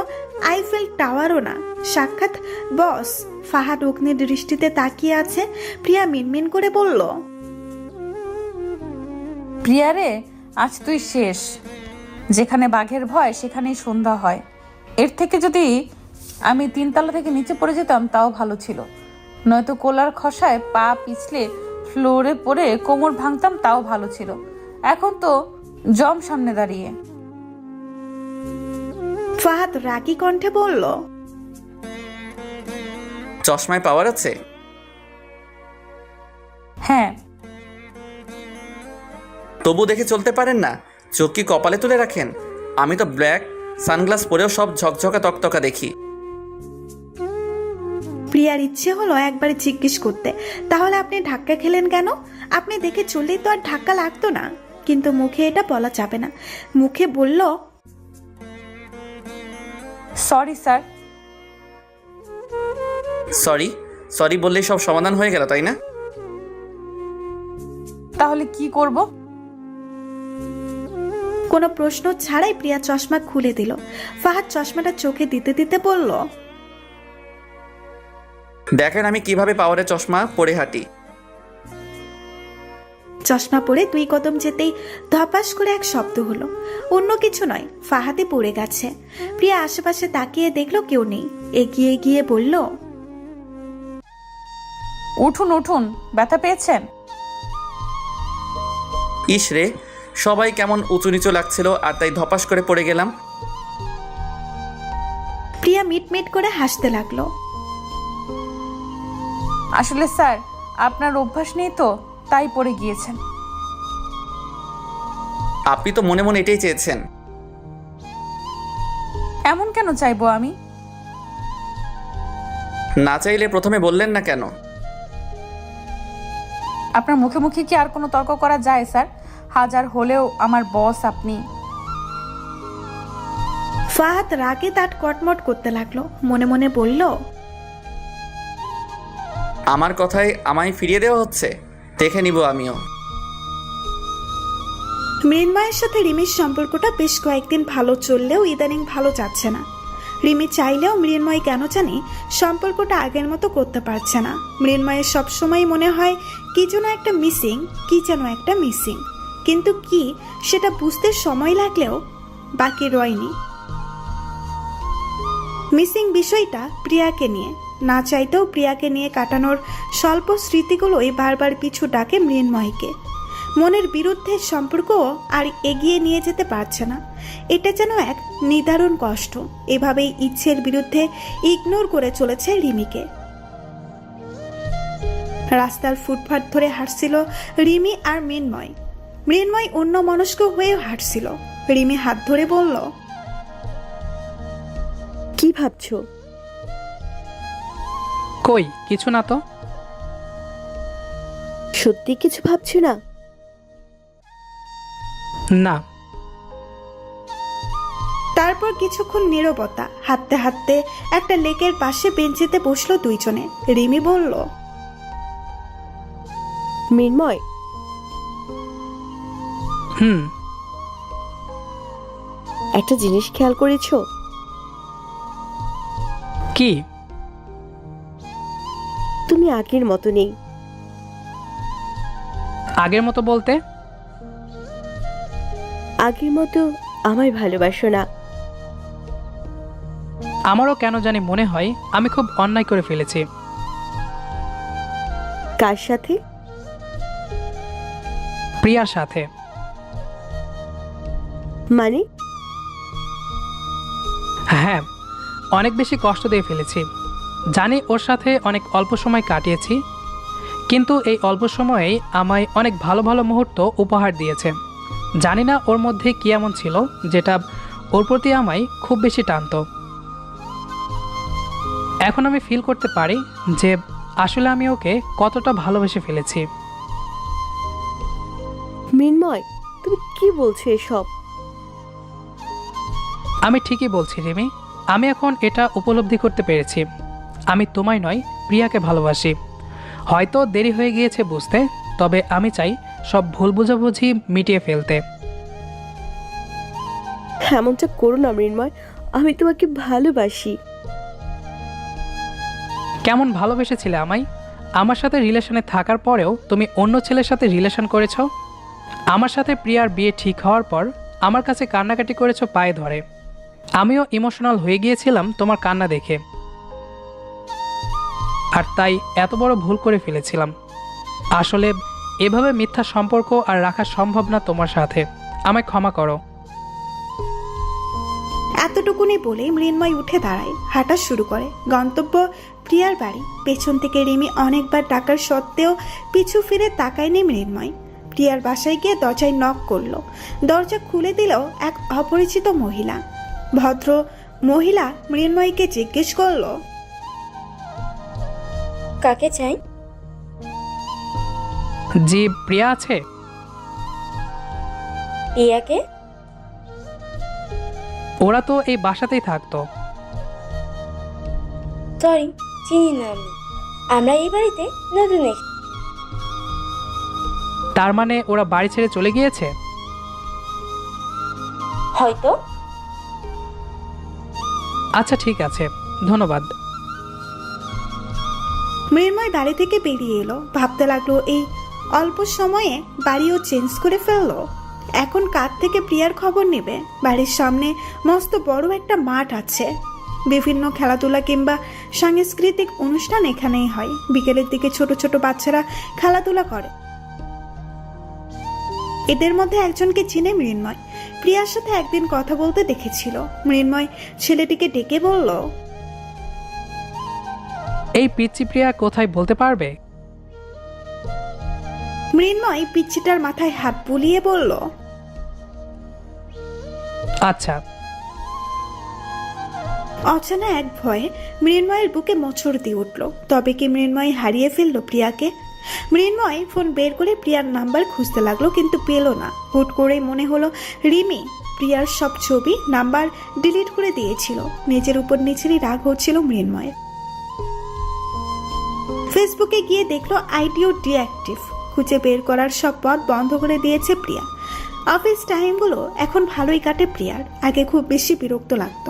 আইফেল টাওয়ারও না। সাক্ষাৎ বস ফাহাদ অগ্নি দৃষ্টিতে তাকিয়ে আছে। প্রিয়া মিনমিন করে বলল, প্রিয়া রে, আজ তুই শেষ। যেখানে বাঘের ভয় সেখানেই সন্ধ্যা হয়। এর থেকে যদি আমি 3 তলা থেকে নিচে পড়ে যেতাম তাও ভালো ছিল, নয়তো কোলার খসায় পা পিছলে ফ্লোরে পড়ে কোমর ভাঙতাম তাও ভালো ছিল। এখন তো জম সামনে দাঁড়িয়ে। ফাহাদ রাগী কণ্ঠে বলল, চশমায় পাওয়ার আছে? হ্যাঁ। তবু দেখে চলতে পারেন না? চোখ কি কপালে তুলে রাখেন? আমি তো ব্ল্যাক সানগ্লাস পরেও সব ঝকঝকা তকতকা দেখি। প্রিয়ার ইচ্ছে হলো একবার জিজ্ঞেস করতে, তাহলে আপনি ধাক্কা খেলেন কেন? আপনি দেখে চললেই তো আর ধাক্কা লাগতো না। কিন্তু মুখে এটা বলা যাবে না। মুখে বলল, সরি স্যার। সরি সরি বললেই সব সমাধান হয়ে গেল, তাই না? তাহলে কি করব? কোনো প্রশ্ন ছাড়াই প্রিয়া চশমা খুলে দিল। ফাহাদ চশমাটা চোখে দিতে দিতে বলল, দেখেন আমি কিভাবে পাওয়ারে চশমা পরে হাঁটি। চশমা পরে 2 কদম যেতেই ধপাস করে এক শব্দ হলো। অন্য কিছু নয়, ফাহাদে পড়ে গেছে। প্রিয়া আশেপাশে তাকিয়ে দেখলো কেউ নেই। এগিয়ে গিয়ে বলল, উঠুন উঠুন, ব্যথা পেয়েছেন? ইস রে, সবাই কেমন উঁচু নিচু লাগছিল আর তাই ধপাস করে পড়ে গেলাম। প্রিয়া মিটমিট করে হাসতে লাগলো। আসলে স্যার, আপনার অভ্যাস নেই তো, তাই পড়ে গিয়েছেন। আপনি তো মনে মনে এটাই চেয়েছেন। এমন কেন চাইবো আমি? না চাইলে প্রথমে বললেন না কেন? আপনার মুখে মুখে কি আর কোনো তর্ক করা যায় স্যার? হাজার হলেও আমার বস আপনি। ফাহাদ রাগে দাঁত কটমট করতে লাগলো। মনে মনে বলল, আমার কথায় আমায় ফিরিয়ে দেওয়া হচ্ছে, দেখে নিব আমিও। মৃন্ময়ের সাথে রিমির সম্পর্কটা বেশ কয়েকদিন ভালো চললেও ইদানিং ভালো যাচ্ছে না। রিমি চাইলেও মৃন্ময় কেন জানি সম্পর্কটা আগের মতো করতে পারছে না। মৃন্ময়ের সবসময় মনে হয় কি যেন একটা মিসিং, কিন্তু কি সেটা বুঝতে সময় লাগলেও বাকি রয়নি। মিসিং বিষয়টা প্রিয়াকে নিয়ে। না চাইতেও প্রিয়াকে নিয়ে কাটানোর স্বল্প স্মৃতিগুলোই বারবার পিছু ডাকে মৃন্ময়কে। মনের বিরুদ্ধে সম্পর্ক আর এগিয়ে নিয়ে যেতে পারছে না। এটা যেন এক নিদারুণ কষ্ট। এভাবেই ইচ্ছের বিরুদ্ধে ইগনোর করে চলেছে রিমিকে। রাস্তার ফুটপাত ধরে হাঁটছিল রিমি আর মৃন্ময়। মৃন্ময় অন্য মনস্ক হয়ে হাঁটছিল। রিমি হাত ধরে বলল, কি ভাবছো? কই কিছু না তো। সত্যি কিছু ভাবছো না? না। তারপর কিছুক্ষণ নীরবতা। হাঁটতে হাঁটতে একটা লেকের পাশে বেঞ্চিতে বসলো দুইজনে। রিমি বলল, মৃন্ময়, একটা জিনিস খেয়াল করেছো? কি? তুমি আগের মতো নেই। আগের মতো বলতে? আগের মতো আমায় ভালোবাসো না। আমারও কেন জানি মনে হয় আমি খুব অন্যায় করে ফেলেছি। কার সাথে? প্রিয়ার সাথে। মানে? হ্যাঁ, অনেক বেশি কষ্ট দিয়ে ফেলেছি। জানি ওর সাথে অনেক অল্প সময় কাটিয়েছি, কিন্তু এই অল্প সময়েই আমায় অনেক ভালো ভালো মুহূর্ত উপহার দিয়েছে। জানি না ওর মধ্যে কী এমন ছিল যেটা ওর প্রতি আমায় খুব বেশি টানত। এখন আমি ফিল করতে পারি যে আসলে আমি ওকে কতটা ভালোবেসে ফেলেছি। মৃন্ময়, তুমি কি বলছো এসব? আমি ঠিকই বলছি রিমি। আমি এখন এটা উপলব্ধি করতে পেরেছি, আমি তোমায় নয় প্রিয়াকে ভালোবাসি। হয়তো দেরি হয়ে গিয়েছে বুঝতে, তবে আমি চাই সব ভুল বোঝাবুঝি মিটিয়ে ফেলতে। এমনটা করো না মৃন্ময়, আমি তোমাকে ভালোবাসি। কেমন ভালোবেসেছিলে আমায়? আমার সাথে রিলেশনে থাকার পরেও তুমি অন্য ছেলের সাথে রিলেশন করেছো। আমার সাথে প্রিয়ার বিয়ে ঠিক হওয়ার পর আমার কাছে কান্নাকাটি করেছো পায়ে ধরে। আমিও ইমোশনাল হয়ে গিয়েছিলাম তোমার কান্না দেখে, আর তাই এত বড় ভুল করে ফেলেছিলাম। আসলে এভাবে মিথ্যা সম্পর্ক আর রাখা সম্ভব না তোমার সাথে। আমায় ক্ষমা করো। এতটুকুনি বলে মৃন্ময় উঠে দাঁড়ায়, হাঁটা শুরু করে। গন্তব্য প্রিয়ার বাড়ি। পেছন থেকে রিমি অনেকবার ডাকার সত্ত্বেও পিছু ফিরে তাকায়নি মৃন্ময়। প্রিয়ার বাসায় গিয়ে দরজায় নক করলো। দরজা খুলে দিল এক অপরিচিত মহিলা। ভদ্র মহিলা মৃন্ময়কে জিজ্ঞেস করলো, কাকে চাই? জি, প্রিয়া আছে? প্রিয়াকে? ওরা তো এই বাসাতেই থাকতো। সরি, চিনি না আমি। আমরা এই বাড়িতে নতুন এসেছি। তার মানে ওরা বাড়ি ছেড়ে চলে গিয়েছে? হয়তো। আচ্ছা ঠিক আছে, ধন্যবাদ। মৃন্ময় বাড়ি থেকে বেরিয়ে এলো, ভাবতে লাগলো এই অল্প সময়ে বাড়িও চেঞ্জ করে ফেললো। এখন কার থেকে প্রিয়ার খবর নেবে? বাড়ির সামনে মস্ত বড় একটা মাঠ আছে, বিভিন্ন খেলাধুলা কিংবা সাংস্কৃতিক অনুষ্ঠান এখানেই হয়। বিকেলের দিকে ছোট ছোট বাচ্চারা খেলাধুলা করে। এদের মধ্যে একজনকে চিনে মৃন্ময়, প্রিয়ার সাথে একদিন কথা বলতে দেখেছিল। মৃন্ময় ছেলেটিকে ডেকে বলল, এই পিচ্চি প্রিয়া কোথায় বলতে পারবে? মৃন্ময় পিচ্চিটার মাথায় হাত বুলিয়ে বলল, আচ্ছা। অচেনা এক ভয়ে মৃন্ময়ের বুকে মোচড় দিয়ে উঠল। তবে কি মৃন্ময় হারিয়ে ফেলল প্রিয়াকে? মৃন্ময় ফোন বের করে প্রিয়ার নাম্বার খুঁজতে লাগলো, কিন্তু পেল না। হুট করে মনে হলো রিমি প্রিয়ার সব ছবি নাম্বার ডিলিট করে দিয়েছিল। নিজের উপর নিজেরই রাগ হচ্ছিল মৃন্ময়ের। ফেসবুকে গিয়ে দেখলো আইডিও ডিঅ্যাক্টিভ। খুঁজে বের করার সব পথ বন্ধ করে দিয়েছে প্রিয়া। অফিস টাইমগুলো এখন ভালোই কাটে প্রিয়ার। আগে খুব বেশি বিরক্ত লাগতো,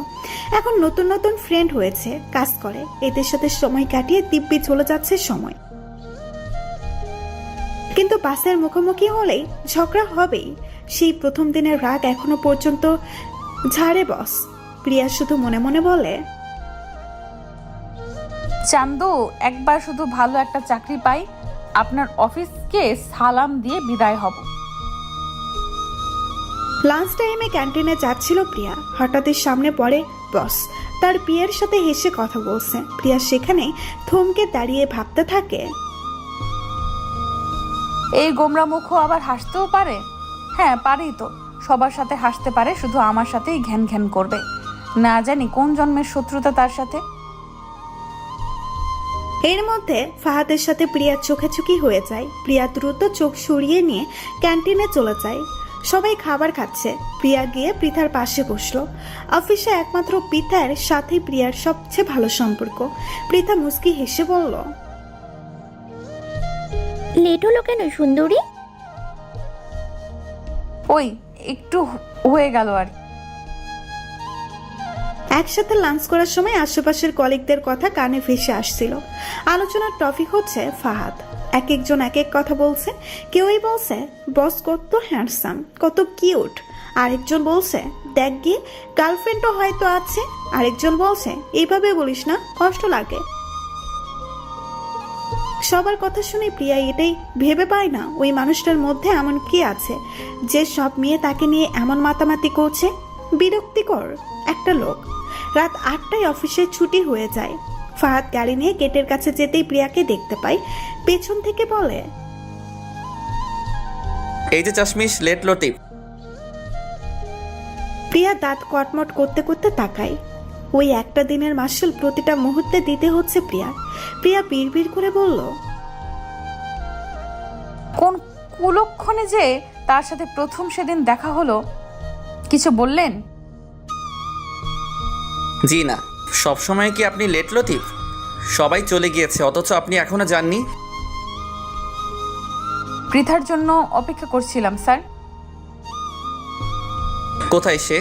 এখন নতুন নতুন ফ্রেন্ড হয়েছে, কাজ করে, এদের সাথে সময় কাটিয়ে দিব্যি চলে যাচ্ছে সময়। কিন্তু বাসের মুখোমুখি হলেই ঝগড়া হবেই। সেই প্রথম দিনের রাগ এখনো পর্যন্ত ঝাড়ে বস। প্রিয়া শুধু মনে মনে বলে, চান্দু, একবার শুধু ভালো একটা চাকরি পাই, আপনার অফিসকে সালাম দিয়ে বিদায় হব। লাঞ্চ টাইমে ক্যান্টিনে যাচ্ছিল প্রিয়া, হঠাৎই সামনে পড়ে বস। তার প্রিয়ার সাথে হেসে কথা বলছে। প্রিয়া সেখানে থমকে দাঁড়িয়ে ভাবতে থাকে, এই গোমরা মুখও আবার হাসতেও পারে? হ্যাঁ, পারেই তো। সবার সাথে হাসতে পারে, শুধু আমার সাথেই ঘ্যান ঘ্যান করবে। না জানি কোন জন্মের শত্রুতা তার সাথে। এর মধ্যে ফাহাদের সাথে প্রিয়ার চোখাচোখি হয়ে যায়। প্রিয়া দ্রুত চোখ সরিয়ে নিয়ে ক্যান্টিনে চলে যায়। সবাই খাবার খাচ্ছে, প্রিয়া গিয়ে পৃথার পাশে বসলো। অফিসে একমাত্র পৃথার সাথে প্রিয়ার সবচেয়ে ভালো সম্পর্ক। পৃথা মুস্কি হেসে বলল, লেট হলো কেন সুন্দরী? ওই একটু হয়ে গেল আর। একসাথে লাঞ্চ করার সময় আশেপাশের কলিগদের কথা কানে ভেসে আসছিল। আলোচনার টপিক হচ্ছে ফাহাদ। এক একজন এক এক কথা বলছে। কেউই বলছে বস কত হ্যান্ডসাম, কত কিউট। আরেকজন বলছে দেখ গিয়ে গার্লফ্রেন্ডও হয়তো আছে। আরেকজন বলছে এইভাবে বলিস না, কষ্ট লাগে। সবার কথা শুনে প্রিয়া এটাই ভেবে পায় না ওই মানুষটার মধ্যে এমন কি আছে যে সব মেয়ে তাকে নিয়ে এমন মাতামাতি করছে। বিরক্তিকর একটা লোক। রাত 8টায় অফিসে ছুটি হয়ে যায়। ফাহাদ গাড়ি নিয়ে গেটের কাছে যেতেই প্রিয়াকে দেখতে পায়। পেছন থেকে বলে, এই যে চাশমিশ, লেট লতিফ। প্রিয়া দাঁত কটমট করতে করতে তাকায়। ওই একটা দিনের মাসুল প্রতিটা মুহূর্তে দিতে হচ্ছে প্রিয়ার। প্রিয়া বিড়বিড় করে বলল, কোন কুলক্ষণে যে তার সাথে প্রথম সেদিন দেখা হলো? কিছু বললেন? জি না। সবসময় কি আপনি লেট লতিফ? সবাই চলে গিয়েছে অথচ আপনি এখনো যাননি। পৃথার জন্য অপেক্ষা করছিলাম স্যার। কোথায় সে?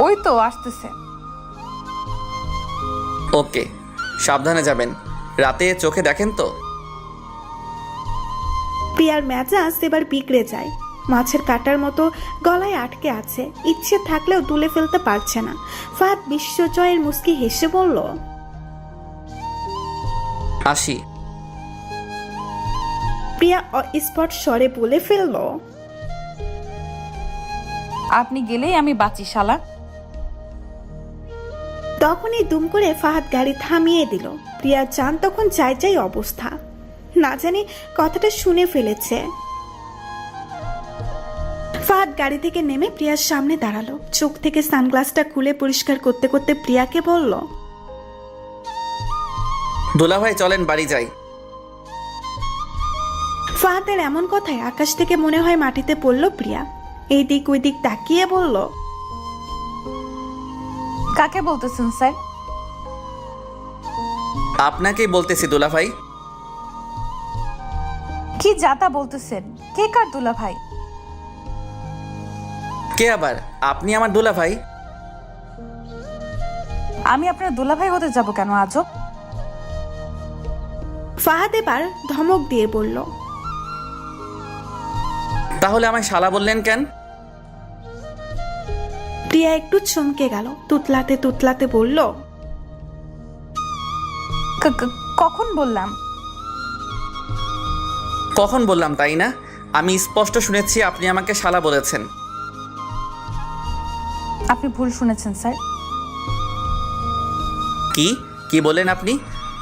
ওই তো আসতেছে। ওকে, সাবধানে যাবেন। রাতে চোখে দেখেন তো। প্রিয়ার মেজাজ এবার বিগড়ে যায়। মাছের কাটার মতো গলায় আটকে আছে, ইচ্ছে থাকলেও তুলে ফেলতে পারছে না। ফাহাদ বিশ্বজয়ের মুস্কি হেসে বলল, আসি। প্রিয়া স্পট স্বরে বলে ফেলল, আপনি গেলেই আমি বাঁচি শালা। তখনই দুম করে ফাহাদ গাড়ি থামিয়ে দিল। প্রিয়া জান তখন যাই যাই অবস্থা। না জানি কথাটা শুনে ফেলেছে। ফাহাদ গাড়ি থেকে নেমে প্রিয়ার সামনে দাঁড়ালো। চোখ থেকে সানগ্লাসটা খুলে পরিষ্কার করতে করতে প্রিয়াকে বলল, দুলাভাই চলেন বাড়ি যাই। ফাহাদের এমন কথায় আকাশ থেকে মনে হয় মাটিতে পড়ল প্রিয়া। এই দিক ওই দিক তাকিয়ে বলল, কাকে বলতেছেন স্যার? আপনাকেই বলতেছি দুলাভাই। কি যাতা বলতেছেন? কে কার দুলা ভাই? কে আবার? আপনি আমার দুলাভাই। আমি আপনার দুলা ভাই হতে যাব কেন আজব? ফাহাদ এবার ধমক দিয়ে বলল, তাহলে আমায় শালা বললেন কেন? প্রিয়া একটু চমকে গেল, তুতলাতে তুতলাতে বলল, কখন বললাম? কখন বললাম তাই না? আমি স্পষ্ট শুনেছি আপনি আমাকে শালা বলেছেন। আপনি ভুল শুনেছেন স্যার। কি বলেন আপনি?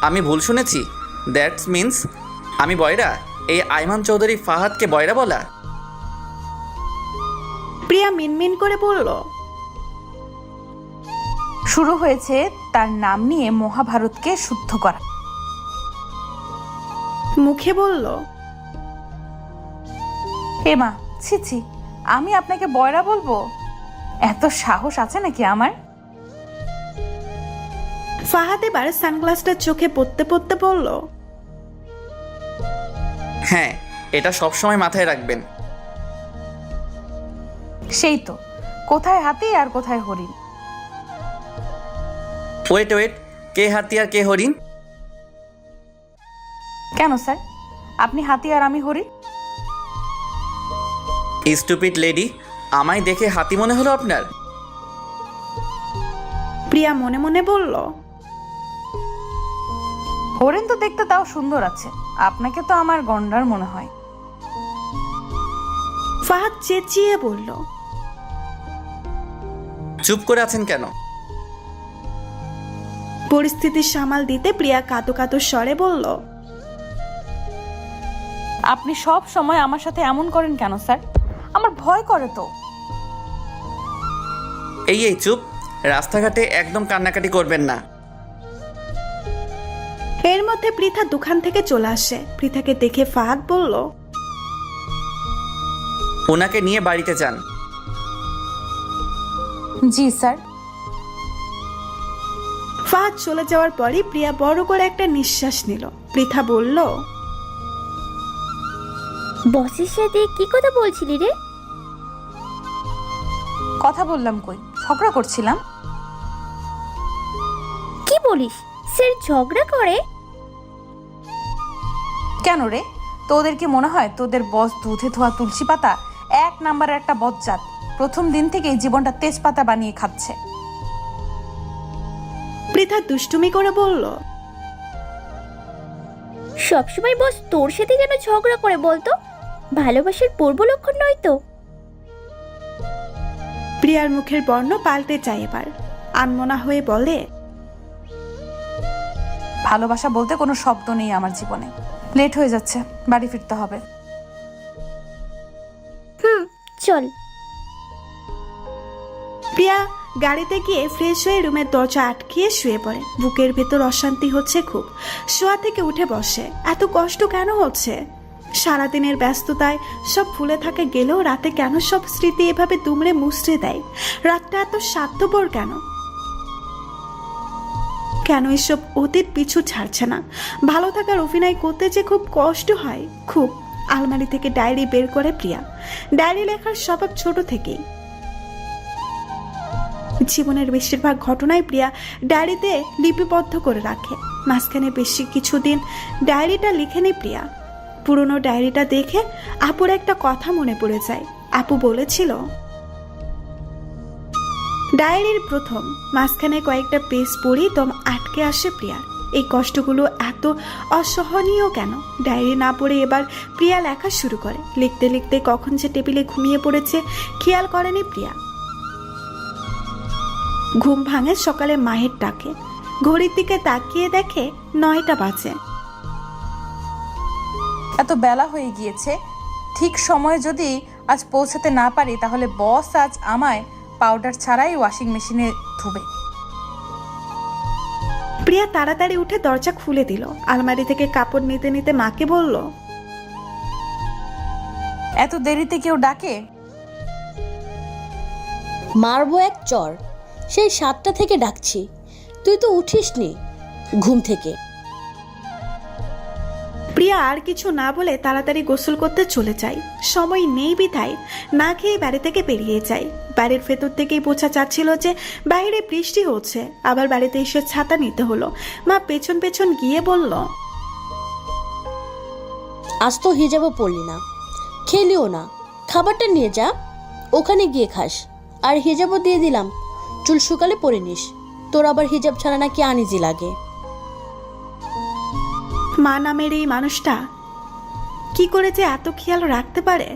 আমি ভুল শুনেছি? দ্যাটস মিন্স আমি বয়রা? এই আইমান চৌধুরী ফাহাদকে বয়রা বলা? প্রিয়া মিনমিন করে বলল, শুরু হয়েছে তার নাম নিয়ে মহাভারতকে শুদ্ধ করা। মুখে বলল, মা ছি ছি, আমি আপনাকে বয়রা বলবো? এত সাহস আছে নাকি আমার? ফাহাদ এবার সানগ্লাসটা চোখে পড়তে পড়তে বলল, হ্যাঁ, এটা সবসময় মাথায় রাখবেন। সেই তো, কোথায় হাতি আর কোথায় হরিণ? ওয়েট, কে হাতি আর কে হরিণ? কেন স্যার, আপনি হাতি আর আমি হরিণ? স্টুপিড লেডি, আমায় দেখে হাতি মনে হলো আপনার? প্রিয়া মনে মনে বলল, হরিণ তো দেখতে তাও সুন্দর আছে, আপনাকে তো আমার গন্ডার মনে হয়। ফাহাদ চেঁচিয়ে বলল, চুপ করে আছেন কেন? পরিস্থিতি সামাল দিতে প্রিয়া কাঁদো কাঁদো স্বরে বলল, আপনি সব সময় আমার সাথে এমন করেন কেন স্যার? আমার ভয় করে তো। এই চুপ, রাস্তাঘাটে একদম কান্নাকাটি করবেন না। এর মধ্যে পৃথা দোকান থেকে চলে আসে। পৃথাকে দেখে ফাহাদ বলল, ওনাকে নিয়ে বাড়িতে যান। জি স্যার। ফাহাদ চলে যাওয়ার পরই প্রিয়া বড় করে একটা নিঃশ্বাস নিল। পৃথা বলল, বসের সাথে কি কথা বলছিলি রে? কথা বললাম কই, ঝগড়া করছিলাম। কি বলিস, স্যার ঝগড়া করে? কেন রে, তোদের কি মনে হয় তোদের বস দুধে ধোয়া তুলসী পাতা? এক নাম্বারের একটা বজ্জাত, প্রথম দিন থেকেই জীবনটা তেজপাতা বানিয়ে খাচ্ছে। পৃথা দুষ্টুমি করে বলল, সবসময় বস তোর সাথে কেন ঝগড়া করে বলতো? ভালোবাসার পূর্ব লক্ষণ নয় তো? প্রিয়ার মুখের বর্ণ পাল্টে যায় এবার। আনমনা হয়ে বলে, ভালোবাসা বলতে কোনো শব্দ নেই আমার জীবনে। লেট হয়ে যাচ্ছে, বাড়ি ফিরতে হবে। চল। প্রিয়া গাড়িতে গিয়ে ফ্রেশ হয়ে রুমের দরজা আটকিয়ে শুয়ে পড়ে। বুকের ভেতর অশান্তি হচ্ছে খুব। শোয়া থেকে উঠে বসে। এত কষ্ট কেন হচ্ছে? সারাদিনের ব্যস্ততায় সব ভুলে থাকে গেলেও রাতে কেন সব স্মৃতি এভাবে দুমড়ে মুচড়ে দেয়? রাতটা এত স্বার্থপর কেন? কেন এসব অতীত পিছু ছাড়ছে না? ভালো থাকার অভিনয় করতে যে খুব কষ্ট হয়, খুব। আলমারি থেকে ডায়েরি বের করে প্রিয়া। ডায়েরি লেখার স্বভাব ছোট থেকেই। জীবনের বেশিরভাগ ঘটনাই প্রিয়া ডায়েরিতে লিপিবদ্ধ করে রাখে। মাঝখানে বেশি কিছুদিন ডায়েরিটা লিখেনি প্রিয়া। পুরনো ডায়েরিটা দেখে আপুর একটা কথা মনে পড়ে যায়। আপু বলেছিল, ডায়েরির প্রথম মাঝখানে কয়েকটা পেজ পড়ি দম আটকে আসে প্রিয়ার। এই কষ্টগুলো এত অসহনীয় কেন? ডায়েরি না পড়ে এবার প্রিয়া লেখা শুরু করে। লিখতে লিখতে কখন যে টেবিলে ঘুমিয়ে পড়েছে খেয়াল করেনি প্রিয়া। ঘুম ভাঙে সকালে মায়ের ডাকে। ঘড়ির দিকে তাকিয়ে দেখে 9টা বাজে। এত বেলা হয়ে গিয়েছে, ঠিক সময়ে যদি আজ পৌঁছাতে না পারি তাহলে বস আজ আমায় পাউডার ছাড়াই ওয়াশিং মেশিনে ধুবে। প্রিয়া তাড়াতাড়ি উঠে দরজা খুলে দিল। আলমারি থেকে কাপড় নিতে নিতে মাকে বলল, এত দেরিতে কেউ ডাকে? মারবো এক চর, সেই 7টা থেকে ডাকছি, তুই তো উঠিসনি ঘুম থেকে। প্রিয়া আর কিছু না বলে তাড়াতাড়ি গোসল করতে চলে যায়। সময় নেই বিধায় না খেয়ে বাড়ি থেকে বেরিয়ে যায়। বাড়ির ভেতর থেকেই বোঝা যাচ্ছিল যে বাইরে বৃষ্টি হচ্ছে। আবার বাড়িতে এসে ছাতা নিতে হলো। মা পেছন পেছন গিয়ে বলল, আজ তো হিজাবও পড়লি না, খেলিও না, খাবারটা নিয়ে যা, ওখানে গিয়ে খাস। আর হিজাবও দিয়ে দিলাম, চুল শুকালে পরে নিস। তোর আবার হিজাব ছাড়া নাকি আনিজি লাগে। মা নামের এই মানুষটা কি করে যে এত খেয়াল রাখতে পারে।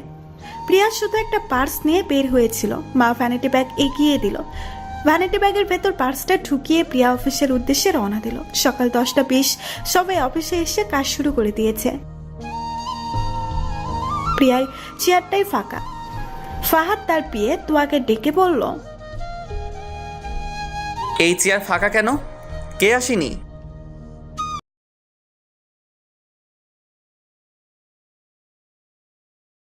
প্রিয়া শুধু একটা পার্স নিয়ে বের হয়েছিল, মা ভ্যানিটি ব্যাগ এগিয়ে দিল। ভ্যানিটি ব্যাগের ভেতর পার্সটা ঢুকিয়ে প্রিয়া অফিসের উদ্দেশ্যে রওনা দিল। সকাল 10:20 সবাই অফিসে এসে কাজ শুরু করে দিয়েছে। প্রিয়ার চেয়ারটাই ফাঁকা। ফাহাদ তার পিয়ে তুয়াকে ডেকে বলল, এই চেয়ার ফাঁকা কেন? কে আসেনি?